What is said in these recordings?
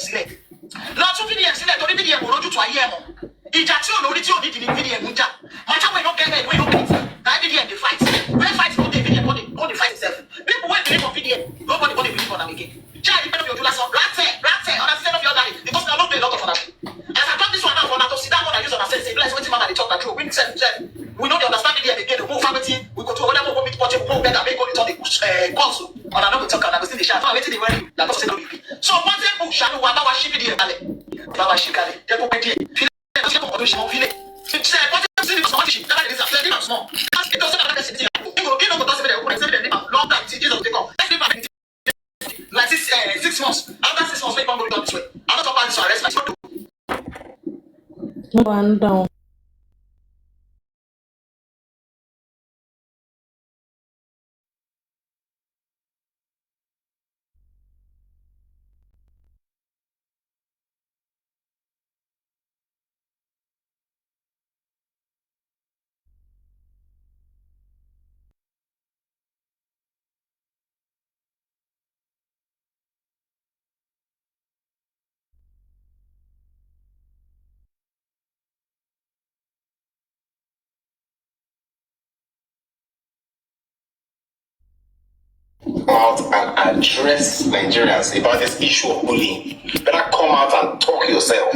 sílẹ̀. Lọ tún VDM sílẹ̀ torí VDM ò lójútu ayé ẹ̀ mọ́. Ìjà tí ò lórí tí ò nídìí ni VDM ń jà. Màtá wey no get head wey no get. Na VDM dey fight. When fight no dey VDM no dey fight himself. People wey believe on VDM, nobody go dey believe on am again. Jẹ́ àyíká mi ojú lásán, ratẹ̀, understand of your daddy because na no dey a lot of una. As I talk this one now for una to sit down and use una sense say bless wetin mama dey talk na true. We no dey understand VDM again. We move family, we go to whether we go meet portable, we go beg and make go return the calls. And I no go talk and I go still dey shout. Now wetin dey worry you? Na because say no be. So portable ṣàánú wa bá wa ṣí VDM kalẹ̀. Bá wa ṣí kalẹ̀. Jẹ́ kó pẹ́ díẹ̀. Fílẹ̀ ṣe kò kọ́ tó ṣe wọ́n fílẹ̀. Ṣé portable sí ni kò sọ wọ́n ti ṣe? Dábàá ní ìsàlẹ̀ ní àtúnmọ̀. Ask it also another person. You know go talk say dem go say dem long time till Jesus take come. Let's leave am like 6 months. After 6 months, make one go down this way. I'm not talking to arrest myself. One down. Out and address Nigerians about this issue of bullying. You better come out and talk yourself.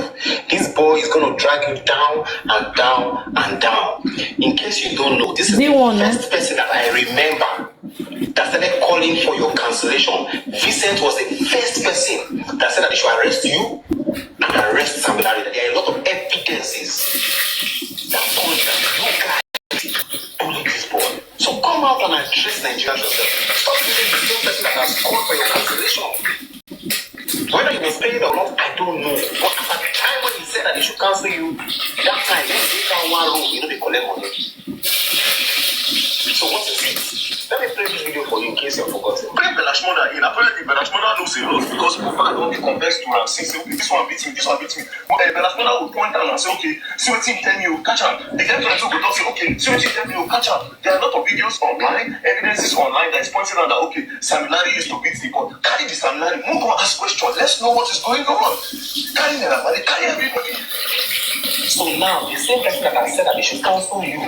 This boy is going to drag you down and down and down. In case you don't know, this is the first person that I remember that started calling for your cancellation. Vincent was the first person that said that they should arrest you and arrest somebody. There are a lot of evidences that point that you guys bullied this boy. So come out and address Nigerians yourself. Stop using the same person that has called for your cancellation. Whether he was paid or not, I don't know. But at the time when he said that he should cancel you, that time, let's take down one room, you know, they collect money. So what is it? Let me play this video for you in case you're forgotten. Bring Belashmona in. Apparently, Belashmona knows a lot because Mohbad don't be confessed to him. Say, okay, this one beats me, this one beats me. Belashmona will point down and say, okay, see what you tell me, you catch up. The guy will say, okay, see what you tell me, you catch up. There are a lot of videos online, evidences online that is pointing out that, okay, Samilari used to beat the boy. Carry the Samilari, move on, ask questions. Let's know what is going on. Carry everybody, carry everybody. So now, the same person that has said that they should counsel you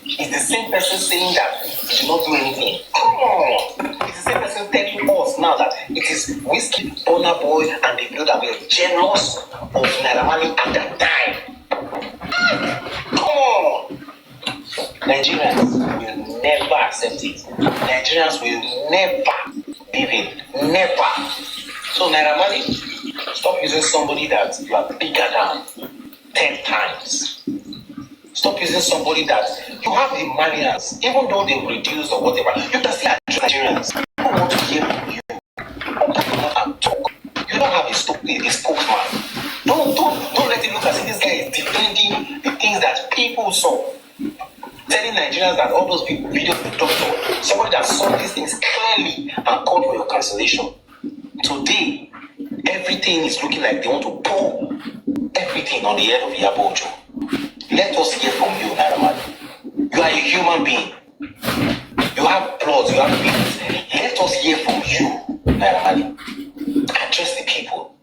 is the same person saying that you should not do anything. Come on! It's the same person telling us now that it is Whiskey, Burna Boy, and the people that were jealous of Naira Marley at that time. Come on! Nigerians will never accept it. Nigerians will never believe it. Never. So Naira Marley, stop using somebody that you are bigger than 10 times. Stop using somebody that you have the Malians, even though they reduce or whatever, you can still address Nigerians. People want to hear from you. And talk. You don't have a spokesman. Don't let it look as if this guy is defending the things that people saw. Telling Nigerians that all those people, video doctor, somebody that saw these things clearly and called for your cancellation. Today, everything is looking like they want to pour everything on the head of Yabojo. Let us hear from you, Naira Marley. You are a human being. You have blood, you have feelings. Let us hear from you, Naira Marley. Address the people.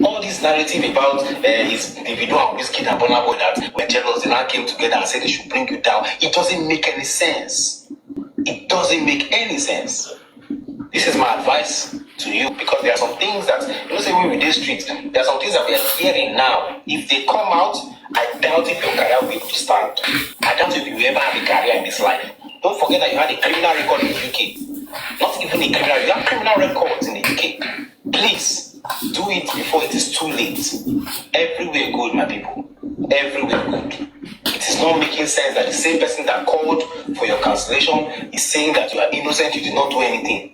All this narrative about the video of Whiskey and Burna Boy that when jealous, they now came together and said they should bring you down. It doesn't make any sense. It doesn't make any sense. This is my advice to you because there are some things that, you know, say we with these streets, there are some things that we are hearing now. If they come out, I doubt if your career will be able to stand. I doubt if you ever have a career in this life. Don't forget that you had a criminal record in the UK. Not even a criminal, you have criminal records in the UK. Please, do it before it is too late. Everywhere good, my people. Everywhere good. It is not making sense that the same person that called for your cancellation is saying that you are innocent, you did not do anything.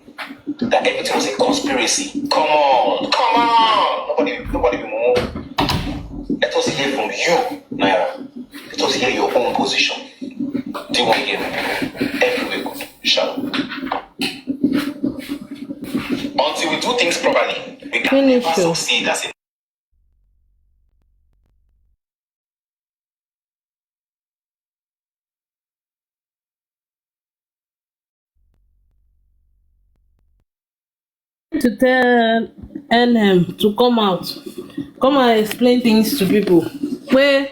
That everything was a conspiracy. Come on. Nobody will move. Let us hear from you, Naira. Let us hear your own position. Do you want to hear me? Everywhere good. Shalom. Until we do things properly, we can never succeed as a to tell and to come and explain things to people. Pé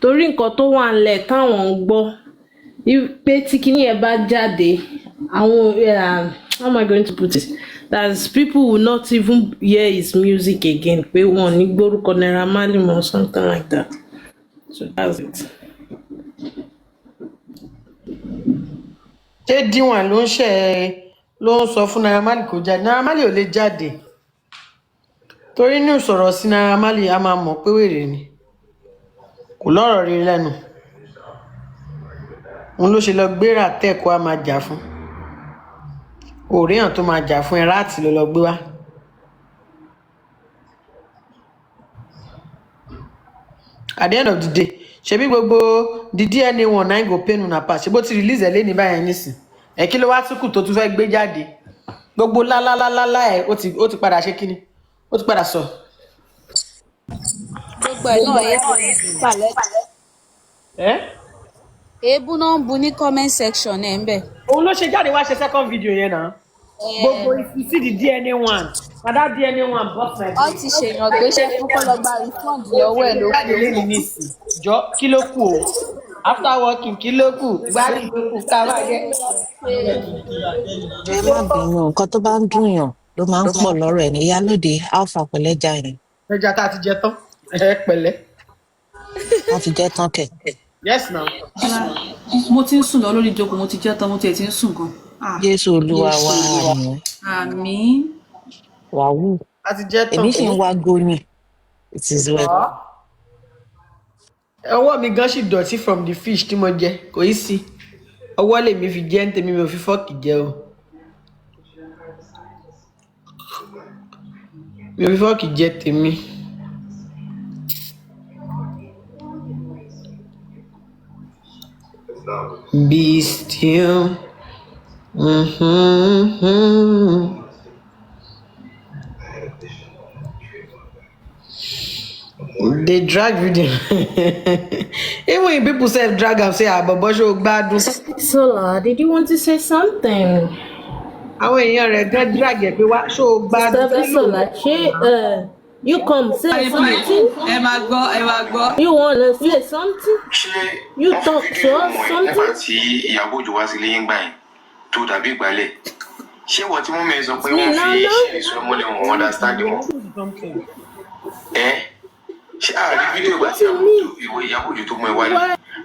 torí nǹkan tó wà nílẹ̀ táwọn ń gbọ́ pé tí kinní yẹn bá jáde àwọn how am I going to put it? That people will not even hear his music again. Pé wọn ò ní gbórúkọ Naira Marley mọ́ or something like that. So that's it. ṣé díwọ̀n ló ń sọ fún Naira Marley kó jáde? Naira Marley ò lè jáde torí ní ìsọ̀rọ̀ sí Naira Marley a máa mọ̀ pé wèrè ni, kò lọ́rọ̀ rí lẹ́nu. Òun ló ṣe lọ gbéra tẹ́ẹ̀kọ́ a máa jà fún, òréyàn tó máa jà fún ẹ ráàtì ló lọ gbé wá. At the end of the day ṣebí gbogbo the DNA one nine go pain una pass, ṣe bó ti release ẹ lẹ́ni báyẹn nísìn ẹ kí ló wá túkù tó tún fẹ́ gbé jáde? Gbogbo lálálálá ẹ ó ti padà ṣe kíni, ó ti padà sọ. Gbogbo ẹ̀ náà èébú náà ń bu ní comment section ẹ̀ ń bẹ̀. Òun ló ṣe jáde wá ṣe second video yẹn náà. Gbogbo if you see the DNA one na that DNA one box my Ó ti ṣèyàn gbéṣẹ́ fún kọ́ lọ gba refund lọ́wọ́ ẹ̀ ló kù. jáde lẹ́nu nísìn jọ kí ló kù o after working kí ló kù gbádùn ló kù ká máa jẹ. Ẹ má bínú, nǹkan tó bá ń dùnyàn ló máa ń pọ̀ lọ́rọ̀ ẹ̀ ní Ìyálóde Alpha pẹ̀lẹ́jà yẹn. ẹja tá a ti jẹ tán ẹ pẹ̀lẹ́. Wọ́n ti jẹ́ tán kẹ̀. Yes now. Mo ti ń sùn lọ lórí ìjókòó, mo ti jẹ́ tán, mo tiẹ̀ ti ń sùn gan. Jésù Olúwa wa àmín. Àmín. Wàhù. A ti jẹ tán. Èmi sì ń wá góyìn. It is well. Ọwọ́ mi gan ṣì dọ̀tí from the fish tí mo jẹ, kò í sí. Ọwọ́ lèmi fi jẹ ń tèmi, mi ò fi fọ́ọ̀kì jẹ o. Mi ò fi fọ́ọ̀kì jẹ tèmi. Be still. They drag video. Even if people say drag and say Bobo show gbadun. Sola, did you want to say something? Àwọn èèyàn rẹ̀ gan drag ẹ̀ pé wá show gbadun. Sola, ṣé you come say something? Ẹ máa gbọ́. You want to say something? You talk to us something? Nígbà tí Ìyábọ̀ Òjó wá sílé yín gbà yẹn tó dàbí ìgbálẹ̀. Ṣé wọ́n tí wọ́n mẹ́rin sọ pé wọ́n fi ṣe ìṣòro mọ́lẹ̀ wọn understand wọn? Ṣé àárí fídíò ìgbà tí Ìyábọ̀ Òjó tó mú ẹ wálé?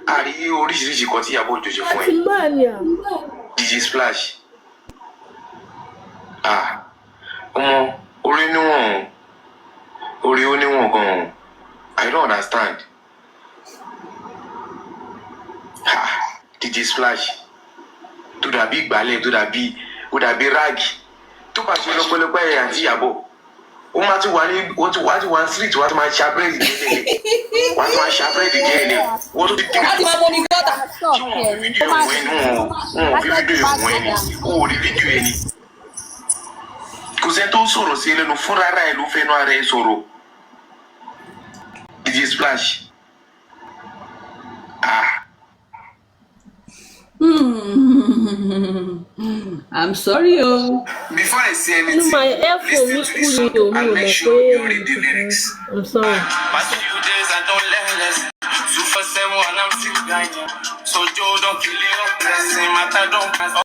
Àárí oríṣiríṣi kan tí Ìyábọ̀ Òjó ṣe fún ẹ. DJ Splash. Ọmọ orí oníwọ̀n gan-an. I don't understand. DJ Splash. Tó dàbí ìgbálẹ̀, tó dàbí ráàgì. Tó bá ṣe lọ́pọ̀lọpọ̀ ẹ̀yà àti Ìyábọ̀. Ó máa ti wà ní street, wọ́n ti máa ṣe abẹ́rẹ́ díẹ̀. Wọ́n ti máa ṣe abẹ́rẹ́ díẹ̀ ni. Wọ́n tó ti dìbò. Láti máa bomi gọ́tà. Tí wọ́n fi fídíò ìwọ̀n ẹni, wọ́n fi fídíò ìwọ̀n ẹni. Ó rí fídíò ẹni. Kò sẹ́ni tó sọ̀rọ̀ sí ẹlẹ́nu fúnra ara ẹ̀ ló fẹ́nu ara ẹ̀ sọ̀rọ̀. DJ Splash. I'm sorry Before I say anything, My earphone listen to the is song cool, and make sure you read the lyrics. I'm sorry. Past few days I don't let less. 247 and I'm still dying. So Joe don't kill you, blessing matter don't pass.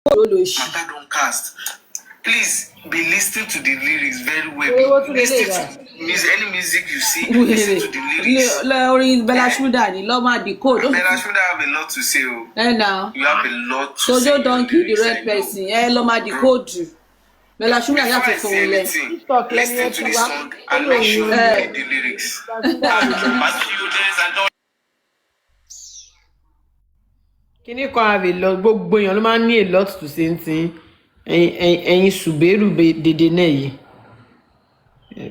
Matter don't cast. Please be listening to the lyrics very well. Listen to any music you see. Listen to the lyrics. Orin Bella Shmurda ni lọ́ máa decode. Bella Shmurda have a lot to say. Now. You have a lot to Sojo say. don't kill the red person. Lọ́ máa decode. Bella Shmurda Before yàtọ̀ I fún say ilẹ̀. anything, listen to the song and make sure you read the lyrics. Past few days I don't. Kíní kan have a lot, gbogbo èèyàn ló máa ń ní a lot to say ntin. Ẹ̀yin Suberu dédé náà yìí.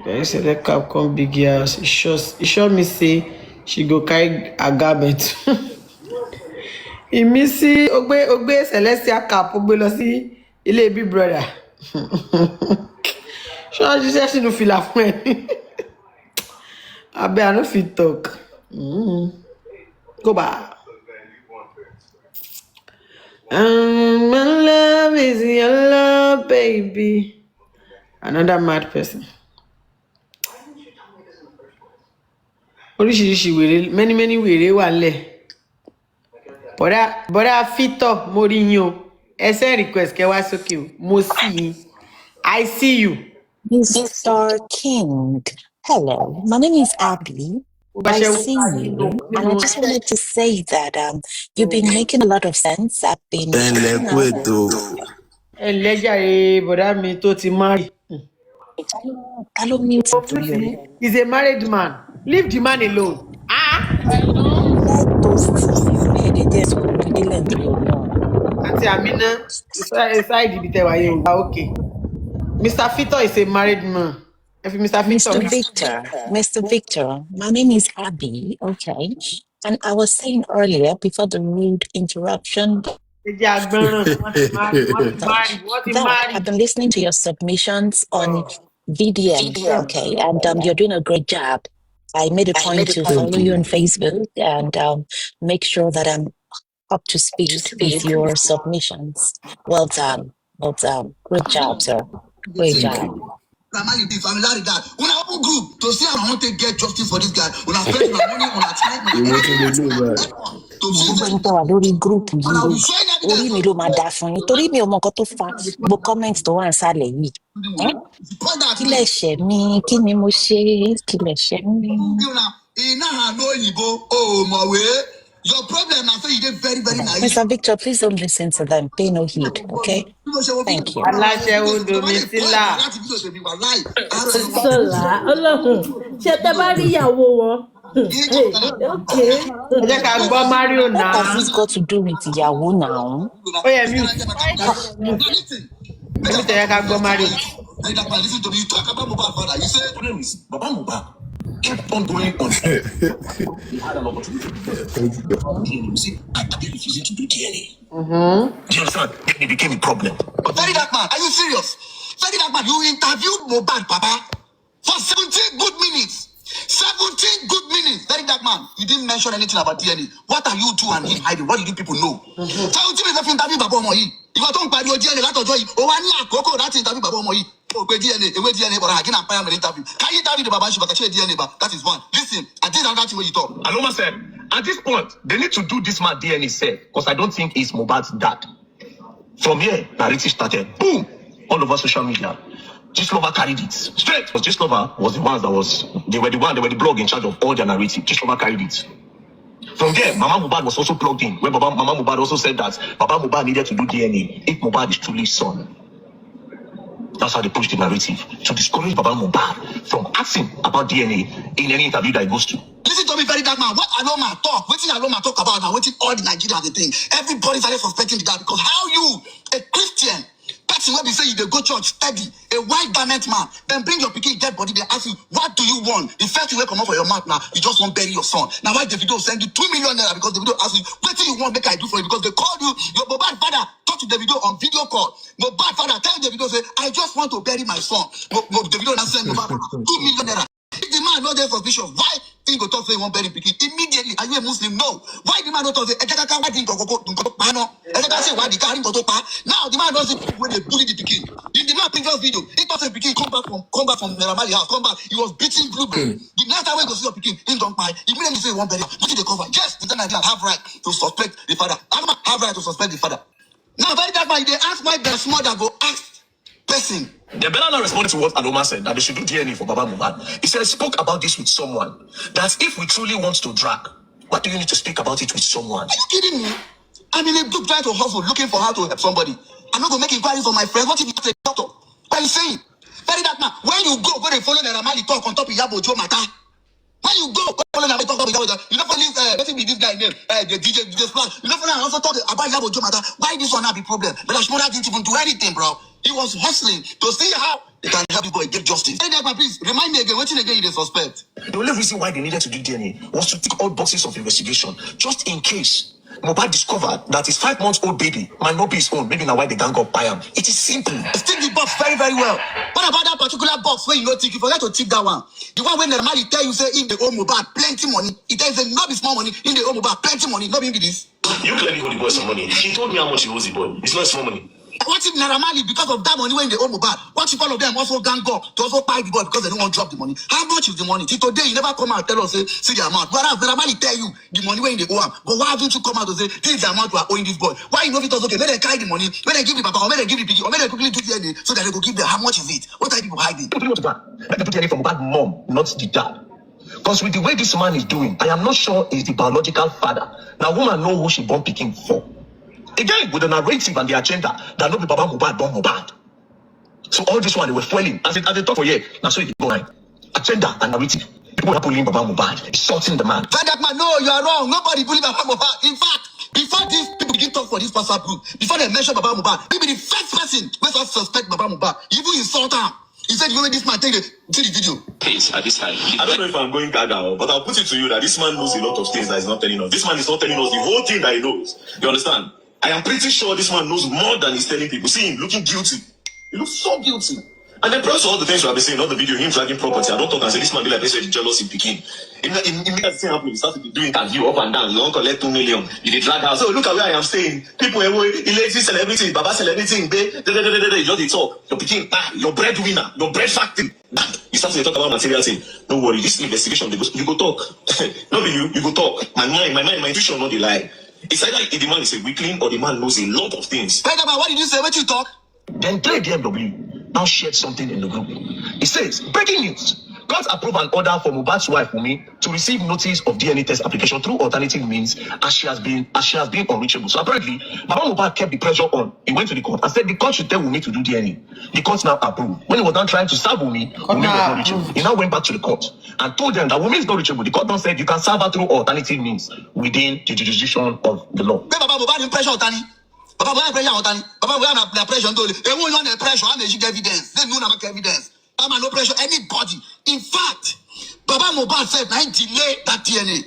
I said that cap come big house. It sure me say she go carry a garment. Ìmísí ó gbé Celestial cap ó gbé lọ sí Ilé big brother. Ṣé ṣiṣẹ́ sínú fìlà fún ẹ? Abẹ́ I no fit talk. Go back. My love is your love, baby. Another mad person. Oríṣiríṣi wèrè, many wèrè wà lẹ̀. Bọ́dá Fítọ̀, mo rí yín o. Ẹ send request kẹ́ wá sókè o. Mo see yín. I see you. Mr. King, hello. My name is Abby. I see you, and I just wanted to say that you've been making a lot of sense. I've been, Ẹ lẹ́jàre bọ̀dá mi tó ti marry. Hello, mute torí Ọlọ́run. He's a married man. Leave the man alone. Let toast orílẹ̀-èdè tẹ̀ sọ̀rọ̀ gidi lẹ́nu torí Ọlọ́run. Àti Amina, side ibi tẹwà yẹn wà okay. Mr. Fito is a married man. If Mr. Fito. Mr. Victor, my name is Abby, okay? And I was saying earlier, before the rude interruption, I've been listening to your submissions on VDM, okay? And you're doing a great job. I made a point to follow you on Facebook and make sure that I'm up to speed with your submissions. Well done. Well done. Great job, sir. Great job. Family be family like that. When I open group to see how I want to get justice for this guy, when I spend my money, when I time, Gbogbo wà lórí gúrúùpù yìí orí mi ló máa dá fún yín torí mi ò mọ nǹkan tó fa gbogbo comment tó wà nísàlẹ̀ yìí. Kí lẹ ṣẹ̀ mí? Kí ni mo ṣe? Kí lẹ ṣẹ̀ mí? Your problem now, say you get very naive. Mr. Victor, please don't listen to them. Pay no heed, okay? Thank you. Sọlá Ọlọ́run ṣe tẹ bá rí ìyàwó wọn. Okay. Ẹ jẹ́ ká gbọ́ Mario What náà. has this got to do with ìyàwó now? Ó yẹ mute. Èmi tẹ̀yẹ ká gbọ́ Mario. Listen to me. You talk about Mohbad father. You say the name is Baba Mohbad. Kept on going on. He had an opportunity to do DNA. You see, I been refusing to do DNA. Do you understand? It became a problem. But very dark man, are you serious? Very dark man, you interviewed Mohbad, Papa, for 17 good minutes. 17 good minutes. Very dark man, you didn't mention anything about DNA. What are you two and him hiding? What did you people know? So you didn't interview Baba Omoyi. If I don't buy your DNA, that's joy. Oh, one year, Coco, that's interview Baba Omoyi. Oh, DNA, but I can't buy an interview. Can you interview the Baba Shubaka DNA? That is one. Listen, I did that thing when you talk. Aloma said, at this point, they need to do this man DNA said, because I don't think it's Mohbad's dad. From here, narrative started. Boom! All over social media. Gislova carried it. Straight. Because Gislova was the ones they were the blog in charge of all their narrative. Gislova carried it. From there, Mama Mohbad was also plugged in, where Mama Mohbad also said that Baba Mohbad needed to do DNA if Mohbad is truly his son. That's how they pushed the narrative to discourage Baba Mohbad from asking about DNA in any interview that he goes to. Listen to me, very dark man. What Aloma talk? What did Aloma talk about now? What did all the Nigerians they think? Everybody started suspecting the guy because how you, a Christian, person when we say you dey go church steady, a white garment man, then bring your pikin dead body, they ask you, what do you want? The first thing will come out for your mouth now, you just want to bury your son. Now why Davido send you 2 million naira because Davido ask you, what do you want make I do for you? Because they called you, your Mohbad father talk to Davido on video call. Mohbad father tell Davido say, I just want to bury my son. Davido now send Mohbad 2 million naira. If the man not there for bishop, why he go talk say he won't bury pikin? Immediately, are you a Muslim? No. Why the man not talk say, why didn't go say why the car go to pa? Now the man doesn't when they bully the pikin. In the man previous video, he thought the pikin come back from Meramali house, come back. He was beating blueberry. The next time we go see your pikin, he don't buy. He immediately say he won't bury. What did they cover? Yes, the Nigerians have right to suspect the father. Aloma have right to suspect the father. Now very that man, they ask why the mother go ask person. The Bella now responded to what Aloma said, that they should do DNA for Baba Mohbad. He said, spoke about this with someone. That if we truly want to drag, what do you need to speak about it with someone? Are you kidding me? I'm in a book trying to hustle, looking for how to help somebody. I'm not going to make inquiries for my friends. What if you a doctor? What are you saying? Very that man, when you go they follow the Ramali talk on top of Yabo Joe Mata. When you go follow the Ramali talk on Yabo, you don't follow let me this guy name, the DJ Splash. You don't follow and also talk about Yabo Joe Mata. Why this one not be problem? But Ashmona didn't even do anything, bro. He was hustling to see how they can help people get justice. Hey, Dagba, please remind me again. What again you suspect? The only reason why they needed to do DNA was to tick all boxes of investigation, just in case Mohbad discovered that his 5-month-old baby might not be his own. Maybe now why they gang up buy him. It is simple. Stick the box very, very well. What about that particular box where you know tick? You forget to tick that one. The one when the man tell you say in the old Mohbad plenty money. It tells you not be small money in the old Mohbad plenty money. Not be this. You clearly owe the boy some money. He told me how much he owes the boy. It's not small money. What if Naramali, because of that money when they own Mohbad, what if all of them also gang up to also buy the boy because they don't want to drop the money? How much is the money? Till today, you never come out and tell us, say, see the amount. Whereas Naramali tell you the money when they owe him. But why haven't you come out and say, this is the amount we are owing this boy? Why you know it was okay? May they carry the money, may they give the papa, or may they give the piggy, or may they quickly do DNA so that they go give them how much is it? What are people hiding? Let me do DNA from Mohbad's mom, not the dad. Because with the way this man is doing, I am not sure he's the biological father. Now, woman know who she born picking for. Again, with the narrative and the agenda that no be Baba Mohbad born Mohbad. So all this one, they were fueling. As they talk for years, now so it go line. Agenda and narrative. People are bullying Baba Mohbad, insulting the man. That man, no, you are wrong. Nobody bully Baba Mohbad. In fact, before these people begin talk for this WhatsApp group, before they mention Baba Mohbad, maybe the first person who suspect Baba Mohbad, even insult him. He said, you know, this man take the video. Please, at this time. I don't know if I'm going gaga, but I'll put it to you that this man knows a lot of things that he's not telling us. This man is not telling us the whole thing that he knows. You understand? I am pretty sure this man knows more than he's telling people. See him looking guilty. He looks so guilty. And then plus all the things we have been saying, all the video, him dragging property. I don't talk and say this man be like this way jealous in Peking. It makes the thing happen. He started doing interview up and down. You don't collect 2 million. You did drag house. So look at where I am staying. People lazy celebrity, Baba celebrity, you just talk. Your Peking, your breadwinner, your bread factory. You start to talk about material thing. Don't worry, this investigation, you go talk. Not be you go talk. My mind, my intuition, not the lie. It's either the man is a weakling or the man knows a lot of things. Wait, what did you say? What you talk? Then Play DMW now shared something in the group. It says, breaking news. Court approved an order for Mohbad's wife, Wunmi, to receive notice of DNA test application through alternative means as she has been unreachable. So apparently, Baba Mohbad kept the pressure on. He went to the court and said the court should tell Wunmi to do DNA. The court now approved. When he was now trying to serve Wunmi, Wunmi was not reachable. He now went back to the court and told them that Wunmi is not reachable. The court now said you can serve her through alternative means within the jurisdiction of the law. Baba Mohbad pressure Otani. Baba Mohbad pressure Otani. Baba Mohbad pressure Ntoli. They won't know the pressure. I'm making evidence. They know not evidence. I'm no pressure anybody. In fact, Baba Mohbad said, "I delay that DNA."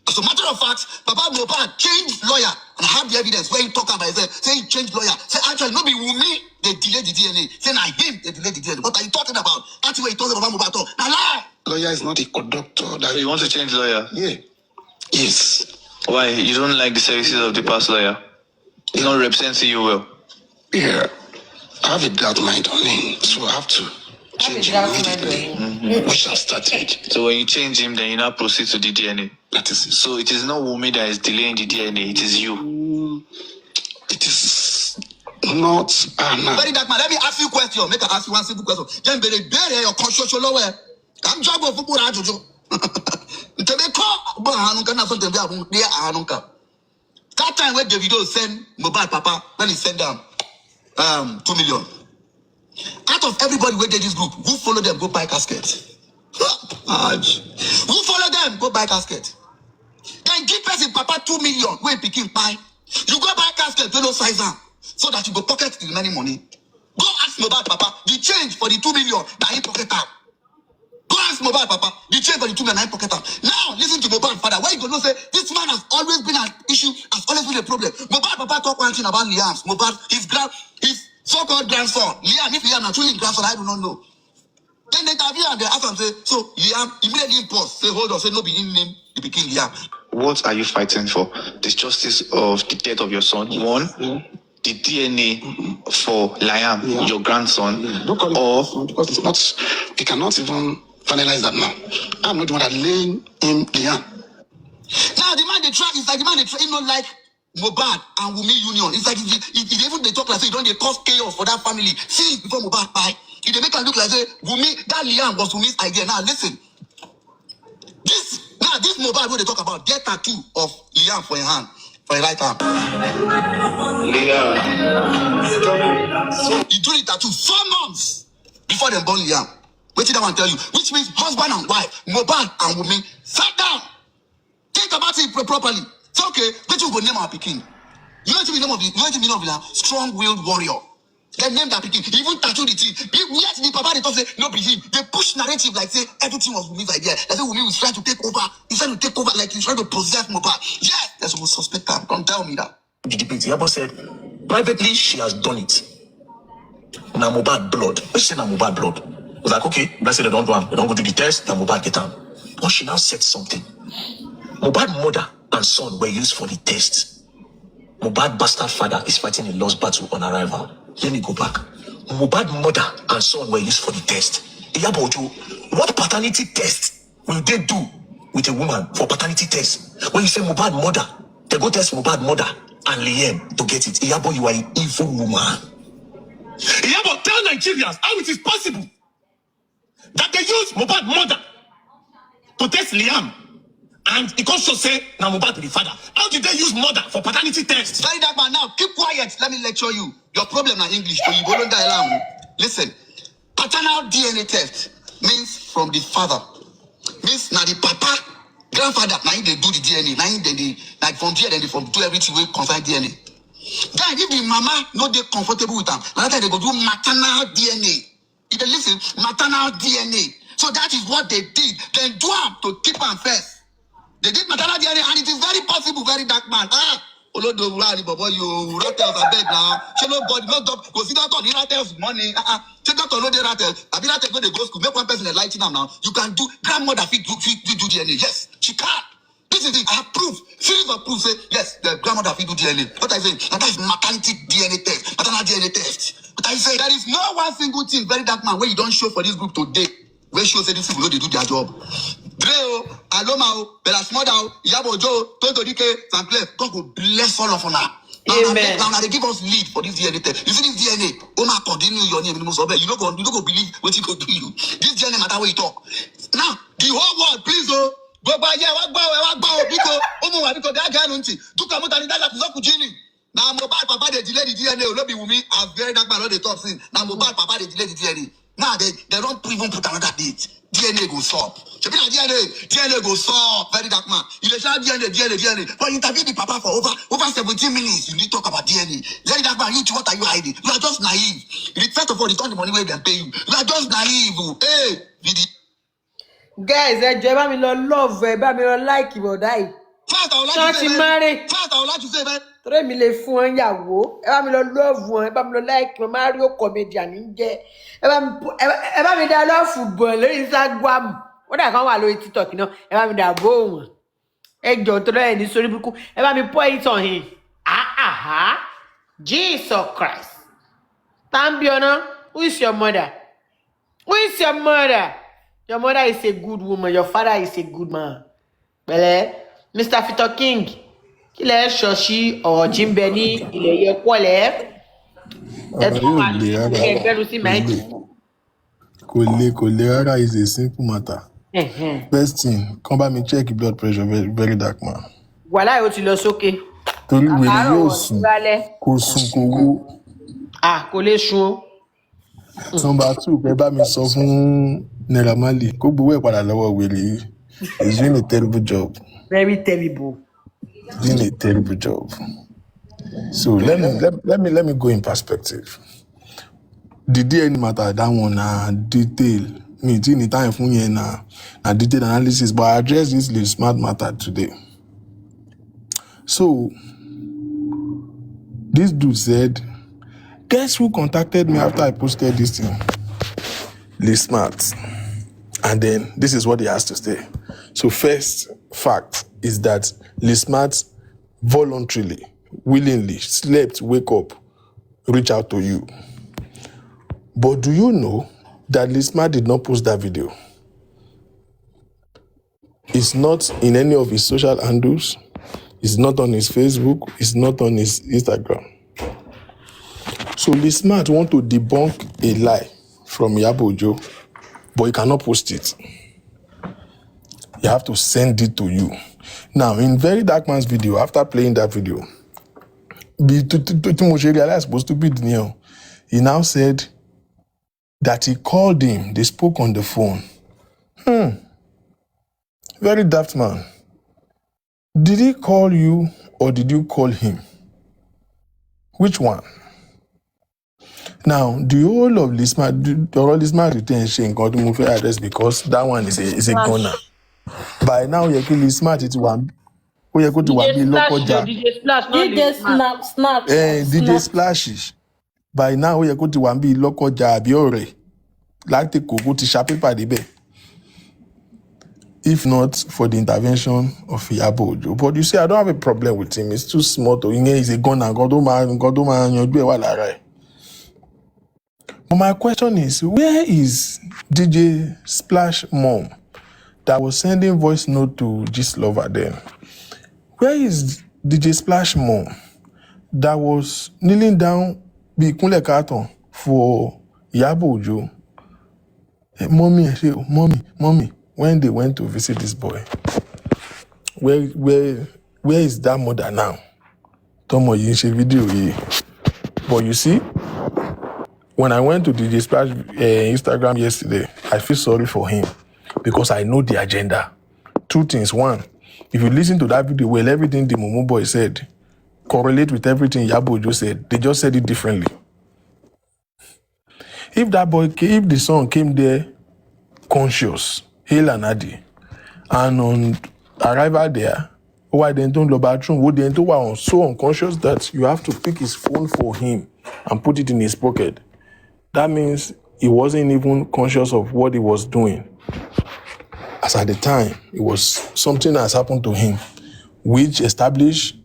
As a matter of fact, Baba Mohbad changed lawyer and I have the evidence where he talk about it. Say he changed lawyer. Say actually, no be Wunmi, they delayed the DNA. Say now him, they delayed the DNA. What are you talking about? That's what he talking about Mohbad. Now lie. Lawyer is not a conductor. That you want to change lawyer? Yeah. Yes. Why? You don't like the services of the past lawyer? He's not representing you well. Yeah. I have a dark mind on him, so I have to change him immediately. We shall start it. So when you change him, then you now proceed to the DNA. That is it. So it is not Wunmi that is delaying the DNA, it is you. It is not Anna. Very dark man. Let me ask you a question. Make I ask you one simple question. Then bury your conscious lower. I'm job of football. That time when Davido send Mohbad Papa, when he send them 2 million. Out of everybody who did this group, who follow them go buy casket? Who follow them go buy casket? Then give person Papa 2 million when picking buy. You go buy casket, you no size am, so that you go pocket the remaining money. Go ask Mohbad Papa the change for the 2 million that he pocket out. Go ask Mohbad Papa the change for the 2 million that he pocket out. Now listen to Mohbad father. Why you gonna say this man has always been an issue, has always been a problem? Mohbad Papa talk one thing about Liam. Mohbad, his so-called grandson. Liam, if Liam actually his grandson, I do not know. Then they interview and they ask him, say, so Liam immediately pause, say, hold on, say, no be him name, the pikin Liam. What are you fighting for? The justice of the death of your son, one, the DNA for Liam, your grandson, Don't call it or because it's not, we cannot even finalize that now. I'm not the one that laying him Liam. Now the man they try, it's like the man they try, not like Mohbad and Wunmi union. It's like if even they talk like say, don't they cause chaos for that family. See before Mohbad buy. If they make her look like say Wunmi, that Liam was Wunmi's idea. Now listen. This Mohbad where they talk about get tattoo of Liam for your hand, for your right arm. Liam. He do the tattoo 4 months before they born Liam. What did I want to tell you? Which means husband and wife, Mohbad and Wunmi, sat down. Think about it properly. It's okay. But you go name our Peking. You know what the meaning of Liam? Strong-willed warrior. They name that picking. Even tattoo the thing. Yet the papa they talk say no be him. They push narrative like say everything was Wumi's idea. They say Wumi was trying to take over. He's trying to take over like he's trying to possess Mohbad. Yes, they're supposed to suspect her. Don't tell me that. The debate. Yabo said privately she has done it. Now Mohbad blood. When she said now Mohbad blood, I was like, okay, let's say they don't do them. They don't go do the test. Now Mohbad get down. But she now said something. Mohbad mother and son were used for the test. Mohbad bastard father is fighting a lost battle on arrival. Let me go back. Mohbad mother and son were used for the test. Iyabojo, what paternity test will they do with a woman for paternity test? When you say Mohbad mother, they go test Mohbad mother and Liam to get it. Iyabo, you are an evil woman. Iyabo, tell Nigerians how it is possible that they use Mohbad mother to test Liam. And it also say now Mohbad to the father. How did they use mother for paternity test? Very dark man. Now keep quiet. Let me lecture you. Your problem is English. So you go on dialogue. Listen, paternal DNA test means from the father. Means now the papa, grandfather. Now they do the DNA. Now they like from there they from do everything we concern DNA. Then if the mama not they comfortable with them, another time they go do maternal DNA. If they listen, maternal DNA. So that is what they did. Then do them to keep them first. They did maternal DNA and it is very possible, very dark man. Olodo Rani Bobo, you rattles are bed now. She nobody, no doctor, go see doctor, he rattles money. Check doctor, no, they rattles. I mean, rattle go to go school, make one person enlighten them now. You can do, grandmother fit do DNA. Yes, she can. This is it. I have proof. Series of proof say, yes, the grandmother fit do DNA. What I say, and that is maternity DNA test, maternal DNA test. But I say, there is no one single thing, very dark man, where you don't show for this group today. Where show say these people know they do their job. Dreo, Aloma, Belasmoda, Yabojo, Tonto Dike, Sancler, God will bless all of them. Amen. Now they give us lead for this DNA test. You see this DNA, Oma continue your name in the most of it. You don't go believe what he could do you. This DNA matter where you talk. Now, the whole world, please, go by here, what bow, because that guy don't see. Took a motor that is up to Jimmy. Now, Mohbad Papa, they delay the DNA, will not be with me. I'm very dark man, all the top thing. Now, Mohbad Papa, they delay the DNA. Now, they don't even put another date. DNA go stop. DNA go stop. Very dark man. You dey shout DNA. But you interview the papa for over 17 minutes. You need to talk about DNA. Very dark man, what are you hiding? You are just naive. First of all, return the money where they pay you. You are just naive. Hey, guys, ẹ bá mi lọ love, ẹ bá mi lọ like ìbọ̀dá yìí. First, I would like to say, man. Torí mi lè fún wọn yàwó, ẹ bá mi lọ love wọn, ẹ bá mi lọ like wọn, Mario comedian ń jẹ. Ẹ bá mi dá love bọ̀ lórí Instagram. Wọ́n dà kan wà lórí TikTok náà, ẹ bá mi dá bó wọn. Ẹ jọ̀ọ́ tó lọ́yẹ̀ ní sórí burúkú, ẹ bá mi pọ́ ìtàn yìí. Jesus Christ. Tambiona, who is your mother? Who is your mother? Your mother is a good woman, your father is a good man. Bẹ́lẹ̀, Mr. Fito King, kí lẹ ṣọ́ọ̀ṣì ọ̀jì ń bẹ ní ilẹ̀ yẹ pọ̀lẹ́. Ẹ tún wà ní ẹgbẹ́rún sí máìkì. Kò lè rárá is a simple matter. First thing, come bá mi check blood pressure, very, very dark man. Wàhálà yóò ti lọ sókè. Torí wèrè yóò sùn, kò sùn kò wó. Kò lè sùn o. Number 2, ẹ bá mi sọ fún Naira Marley kó gbowó ẹ̀ padà lọ́wọ́ wèrè yìí. He's doing a terrible job. Very terrible. He's doing a terrible job. So let me go in perspective. The DNA matter, that one detail. Me taking time for you na detailed analysis, but I address this little smart matter today. So this dude said, guess who contacted me after I posted this thing? Lee Smart. And then this is what he has to say. So first fact is that Lee Smart voluntarily, willingly slept, wake up, reach out to you. But do you know that Lee Smart did not post that video? It's not in any of his social handles. It's not on his Facebook. It's not on his Instagram. So Lee Smart want to debunk a lie from Yabojo, but he cannot post it. You have to send it to you. Now, in Very Dark Man's video, after playing that video, he now said that he called him, they spoke on the phone. Very daft man. Did he call you or did you call him? Which one? Now, the whole of Lisma retain Shane God move address because that one is a gunner. By now, you kill Lisma it one. We are going to one be local job. DJ Splash, not DJ Liz Smart. snap. DJ Splashes. By now, we are going to one be local job. You're like the go to shop paper the bay. If not for the intervention of Iyabo Ojo. But you see, I don't have a problem with him. It's too small to he's a gunner. God, you do well, right? But my question is, where is DJ Splash mom that was sending voice note to Gist Lover then? Where is DJ Splash mom that was kneeling down be kunle carton for Iyabo Ojo? Mommy, when they went to visit this boy, where is that mother now? Tomo Yinshe video here. But you see, when I went to DJ Splash Instagram yesterday, I feel sorry for him because I know the agenda. Two things. One, if you listen to that video, well, everything the Momo boy said correlate with everything Iyabo Ojo said. They just said it differently. If the son came there conscious, hale and hardy, and on arrival there, why they don't go bathroom, would they were so unconscious that you have to pick his phone for him and put it in his pocket. That means he wasn't even conscious of what he was doing. As at the time, it was something that has happened to him, which established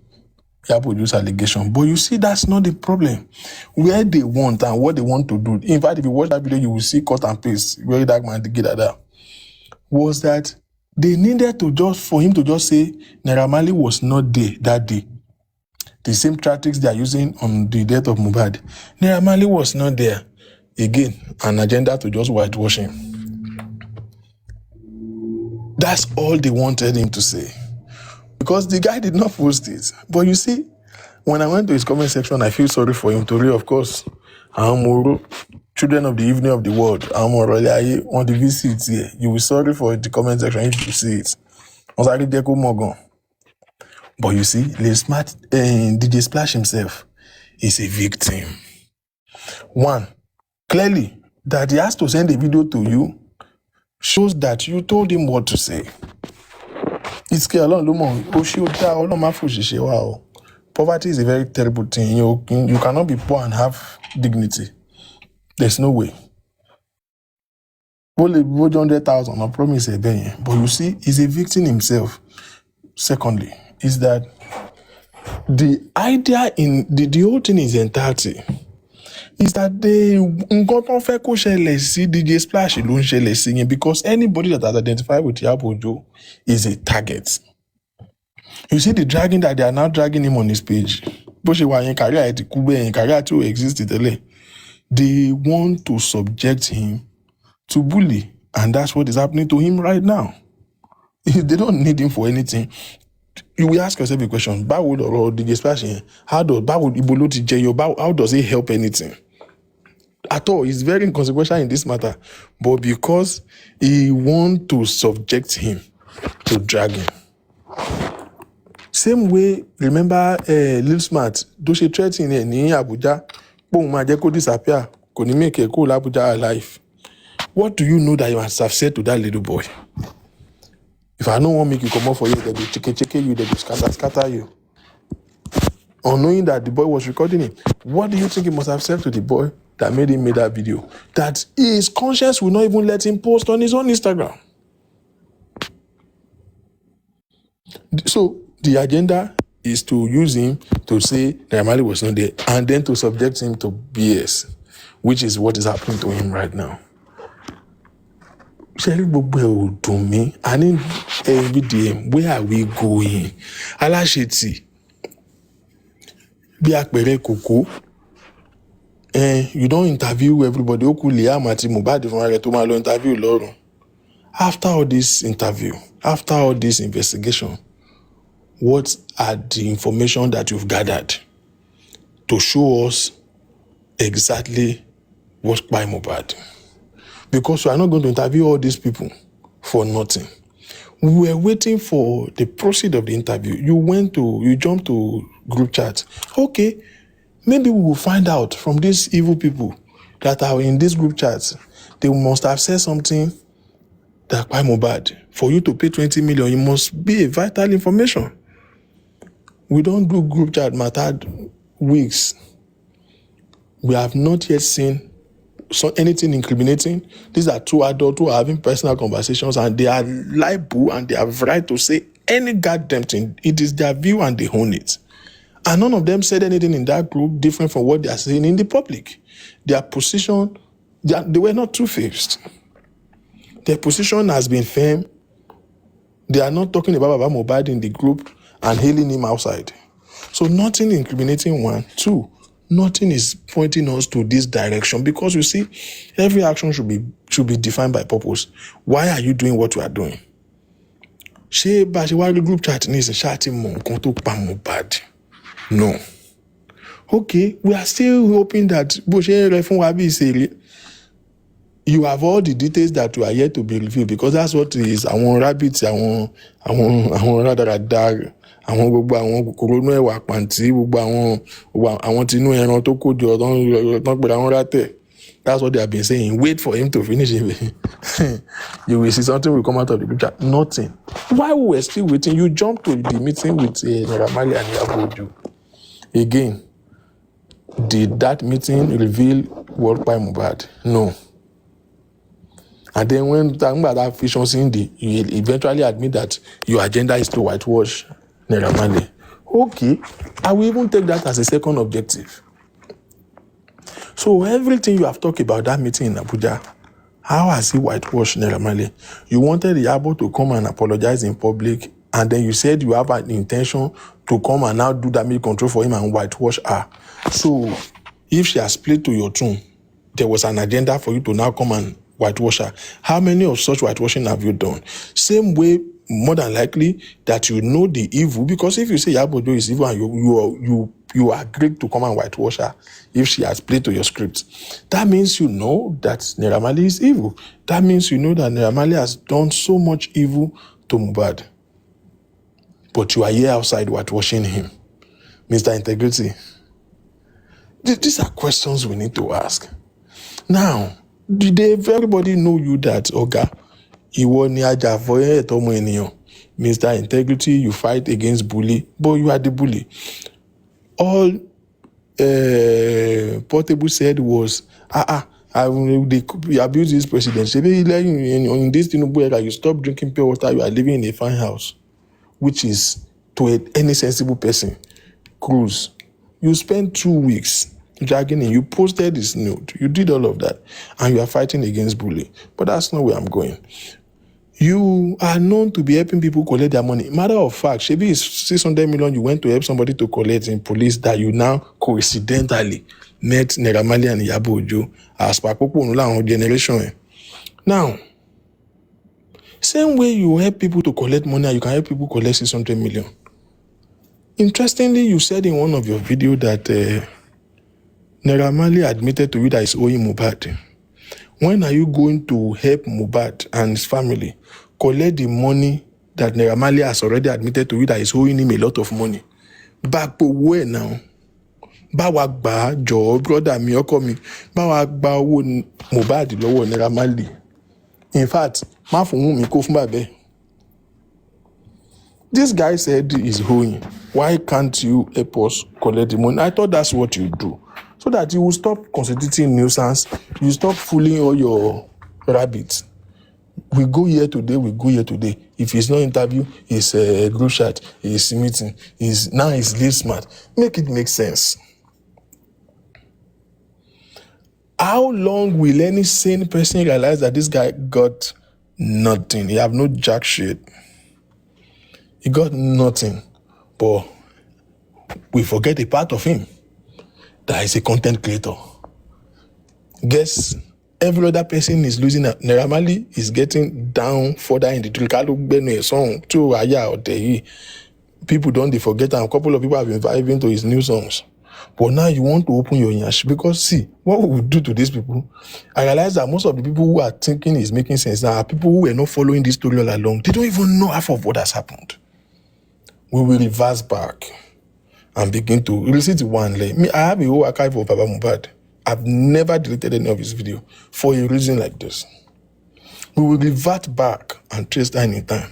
Iyabo Ojo's allegation. But you see, that's not the problem. Where they want and what they want to do. In fact, if you watch that video, you will see cut and paste where that man did that. Was that they needed to for him to just say Naira Marley was not there that day. The same tactics they are using on the death of Mohbad. Naira Marley was not there. Again, an agenda to just whitewash him. That's all they wanted him to say. Because the guy did not post it. But you see, when I went to his comment section, I feel sorry for him. Torí, of course, children of the evening of the world, on the visit here. You will sorry for the comment section if you see it. But you see, Lil Smart and DJ Splash himself is a victim. One, clearly, that he has to send a video to you shows that you told him what to say. It's poverty is a very terrible thing. You cannot be poor and have dignity. There's no way. Only 100,000, I promise you. But you see, he's a victim himself. Secondly, is that the idea in the whole thing is entirety. Is that they DJ Splash singing because anybody that has identified with Iyabo Ojo is a target. You see the dragging that they are now dragging him on his page. They want to subject him to bully, and that's what is happening to him right now. They don't need him for anything. You will ask yourself a question: DJ Splash, how does it help anything? At all, he's very inconsequential in this matter, but because he wants to subject him to drag him. Same way, remember Lil Smart, do she threaten in Abuja, disappear, could make a cool Abuja alive. What do you know that you must have said to that little boy? If I don't want to make you come up for you, they will check you, they will scatter you. Or knowing that the boy was recording it, what do you think he must have said to the boy that made him make that video? That his conscience will not even let him post on his own Instagram. So the agenda is to use him to say Naira Marley was not there and then to subject him to BS, which is what is happening to him right now. Shelly Bobo to me, and in every day, where are we going? Alasheti. Biakbere Koko. You don't interview everybody. Mohbad interview Lord. After all this interview, after all this investigation, what are the information that you've gathered to show us exactly what by Mohbad? Because we are not going to interview all these people for nothing. We were waiting for the proceed of the interview. You jumped to group chat. Okay, maybe we will find out from these evil people that are in this group chat, they must have said something that by Mohbad. For you to pay 20 million, it must be a vital information. We don't do group chat matter weeks. We have not yet seen anything incriminating. These are two adults who are having personal conversations, and they are liable and they have right to say any goddamn thing. It is their view and they own it. And none of them said anything in that group different from what they are saying in the public. Their position, they were not two-faced. Their position has been firm. They are not talking about Mohbad in the group and hailing him outside. So nothing incriminating, one. Two, nothing is pointing us to this direction, because you see, every action should be defined by purpose. Why are you doing what you are doing? Ṣé bá ṣe wá rí group chat ní ìsìn ṣáà ti mọ nǹkan tó pa Mohbad? No. Okay, we are still hoping that bó ṣe ń rẹ fún wa bí ìṣeré, you have all the details that you are yet to be revealed, because that's what it is. Àwọn rabbits, àwọn rádaràda, àwọn gbogbo àwọn kòkòrò inú ẹ̀wà pàǹtí, gbogbo àwọn tinú ẹran tó kó jọ tán pèrè àwọn rátẹ̀. That's what they have been saying. Wait for him to finish it. You will see something will come out of the group chat. Nothing. While we were still waiting, you jumped to the meeting with Naira Marley and Iyabo Ojo. Again, did that meeting reveal what by Mohbad? No. And then when talking about that fiction scene, you eventually admit that your agenda is to whitewash Naira Marley. Okay, I will even take that as a second objective. So everything you have talked about that meeting in Abuja, how has he whitewashed Naira Marley? You wanted Iyabo to come and apologize in public, and then you said you have an intention to come and now do damage control for him and whitewash her. So if she has played to your tune, there was an agenda for you to now come and whitewash her. How many of such whitewashing have you done? Same way, more than likely, that you know the evil, because if you say Iyabo Ojo is evil and you agree to come and whitewash her if she has played to your script, that means you know that Naira Marley is evil. That means you know that Naira Marley has done so much evil to Mohbad. But you are here outside whitewashing him. Mr. Integrity, these are questions we need to ask. Now, did everybody know you that, Oga, ìwọ ni ajàfọ̀ ẹ̀tọ́ ọmọ ènìyàn? Mr. Integrity, you fight against bully, but you are the bully. All Portable said was, they abuse this president. In this Tinubu era, you stop drinking pure water, you are living in a fine house, which is, to any sensible person, cruise. You spent 2 weeks dragging in, you posted this note, you did all of that, and you are fighting against bullying. But that's not where I'm going. You are known to be helping people collect their money. Matter of fact, Shebi is 600 million you went to help somebody to collect in police that you now coincidentally met Naira Marley and Iyabo Ojo as Papopo generation. Now, same way you help people to collect money, you can help people collect 600 million. Interestingly, you said in one of your videos that Naira Marley admitted to you that he's owing Mohbad. When are you going to help Mohbad and his family collect the money that Naira Marley has already admitted to you that is owing him a lot of money? Back to where now? Báwa gbà jọ̀ọ́ brother mi ọkọ mi, báwa gba owó Mohbad lọ́wọ́ Naira Marley. In fact, má fún mi kó fún bàbá. This guy said he's owing. Why can't you help us collect the money? I thought that's what you do, so that you will stop constituting nuisance, you stop fooling all your rabbits. We go here today, we go here today. If it's not interview, it's a group chat, it's meeting, now it's live smart. Make it make sense. How long will any sane person realize that this guy got nothing? He have no jack shit. He got nothing. But we forget a part of him, that is a content creator. Guess every other person is losing. Naira Marley is getting down further in the tree. People don't forget, and a couple of people have been vibing to his new songs. But now you want to open your nyash, because see, what we will do to these people, I realize that most of the people who are thinking is making sense now are people who were not following this story all along. They don't even know half of what has happened. We will reverse back and begin to receipt one. Like me, I have a whole archive of Baba Mohbad. I've never deleted any of his video for a reason like this. We will revert back and trace that anytime.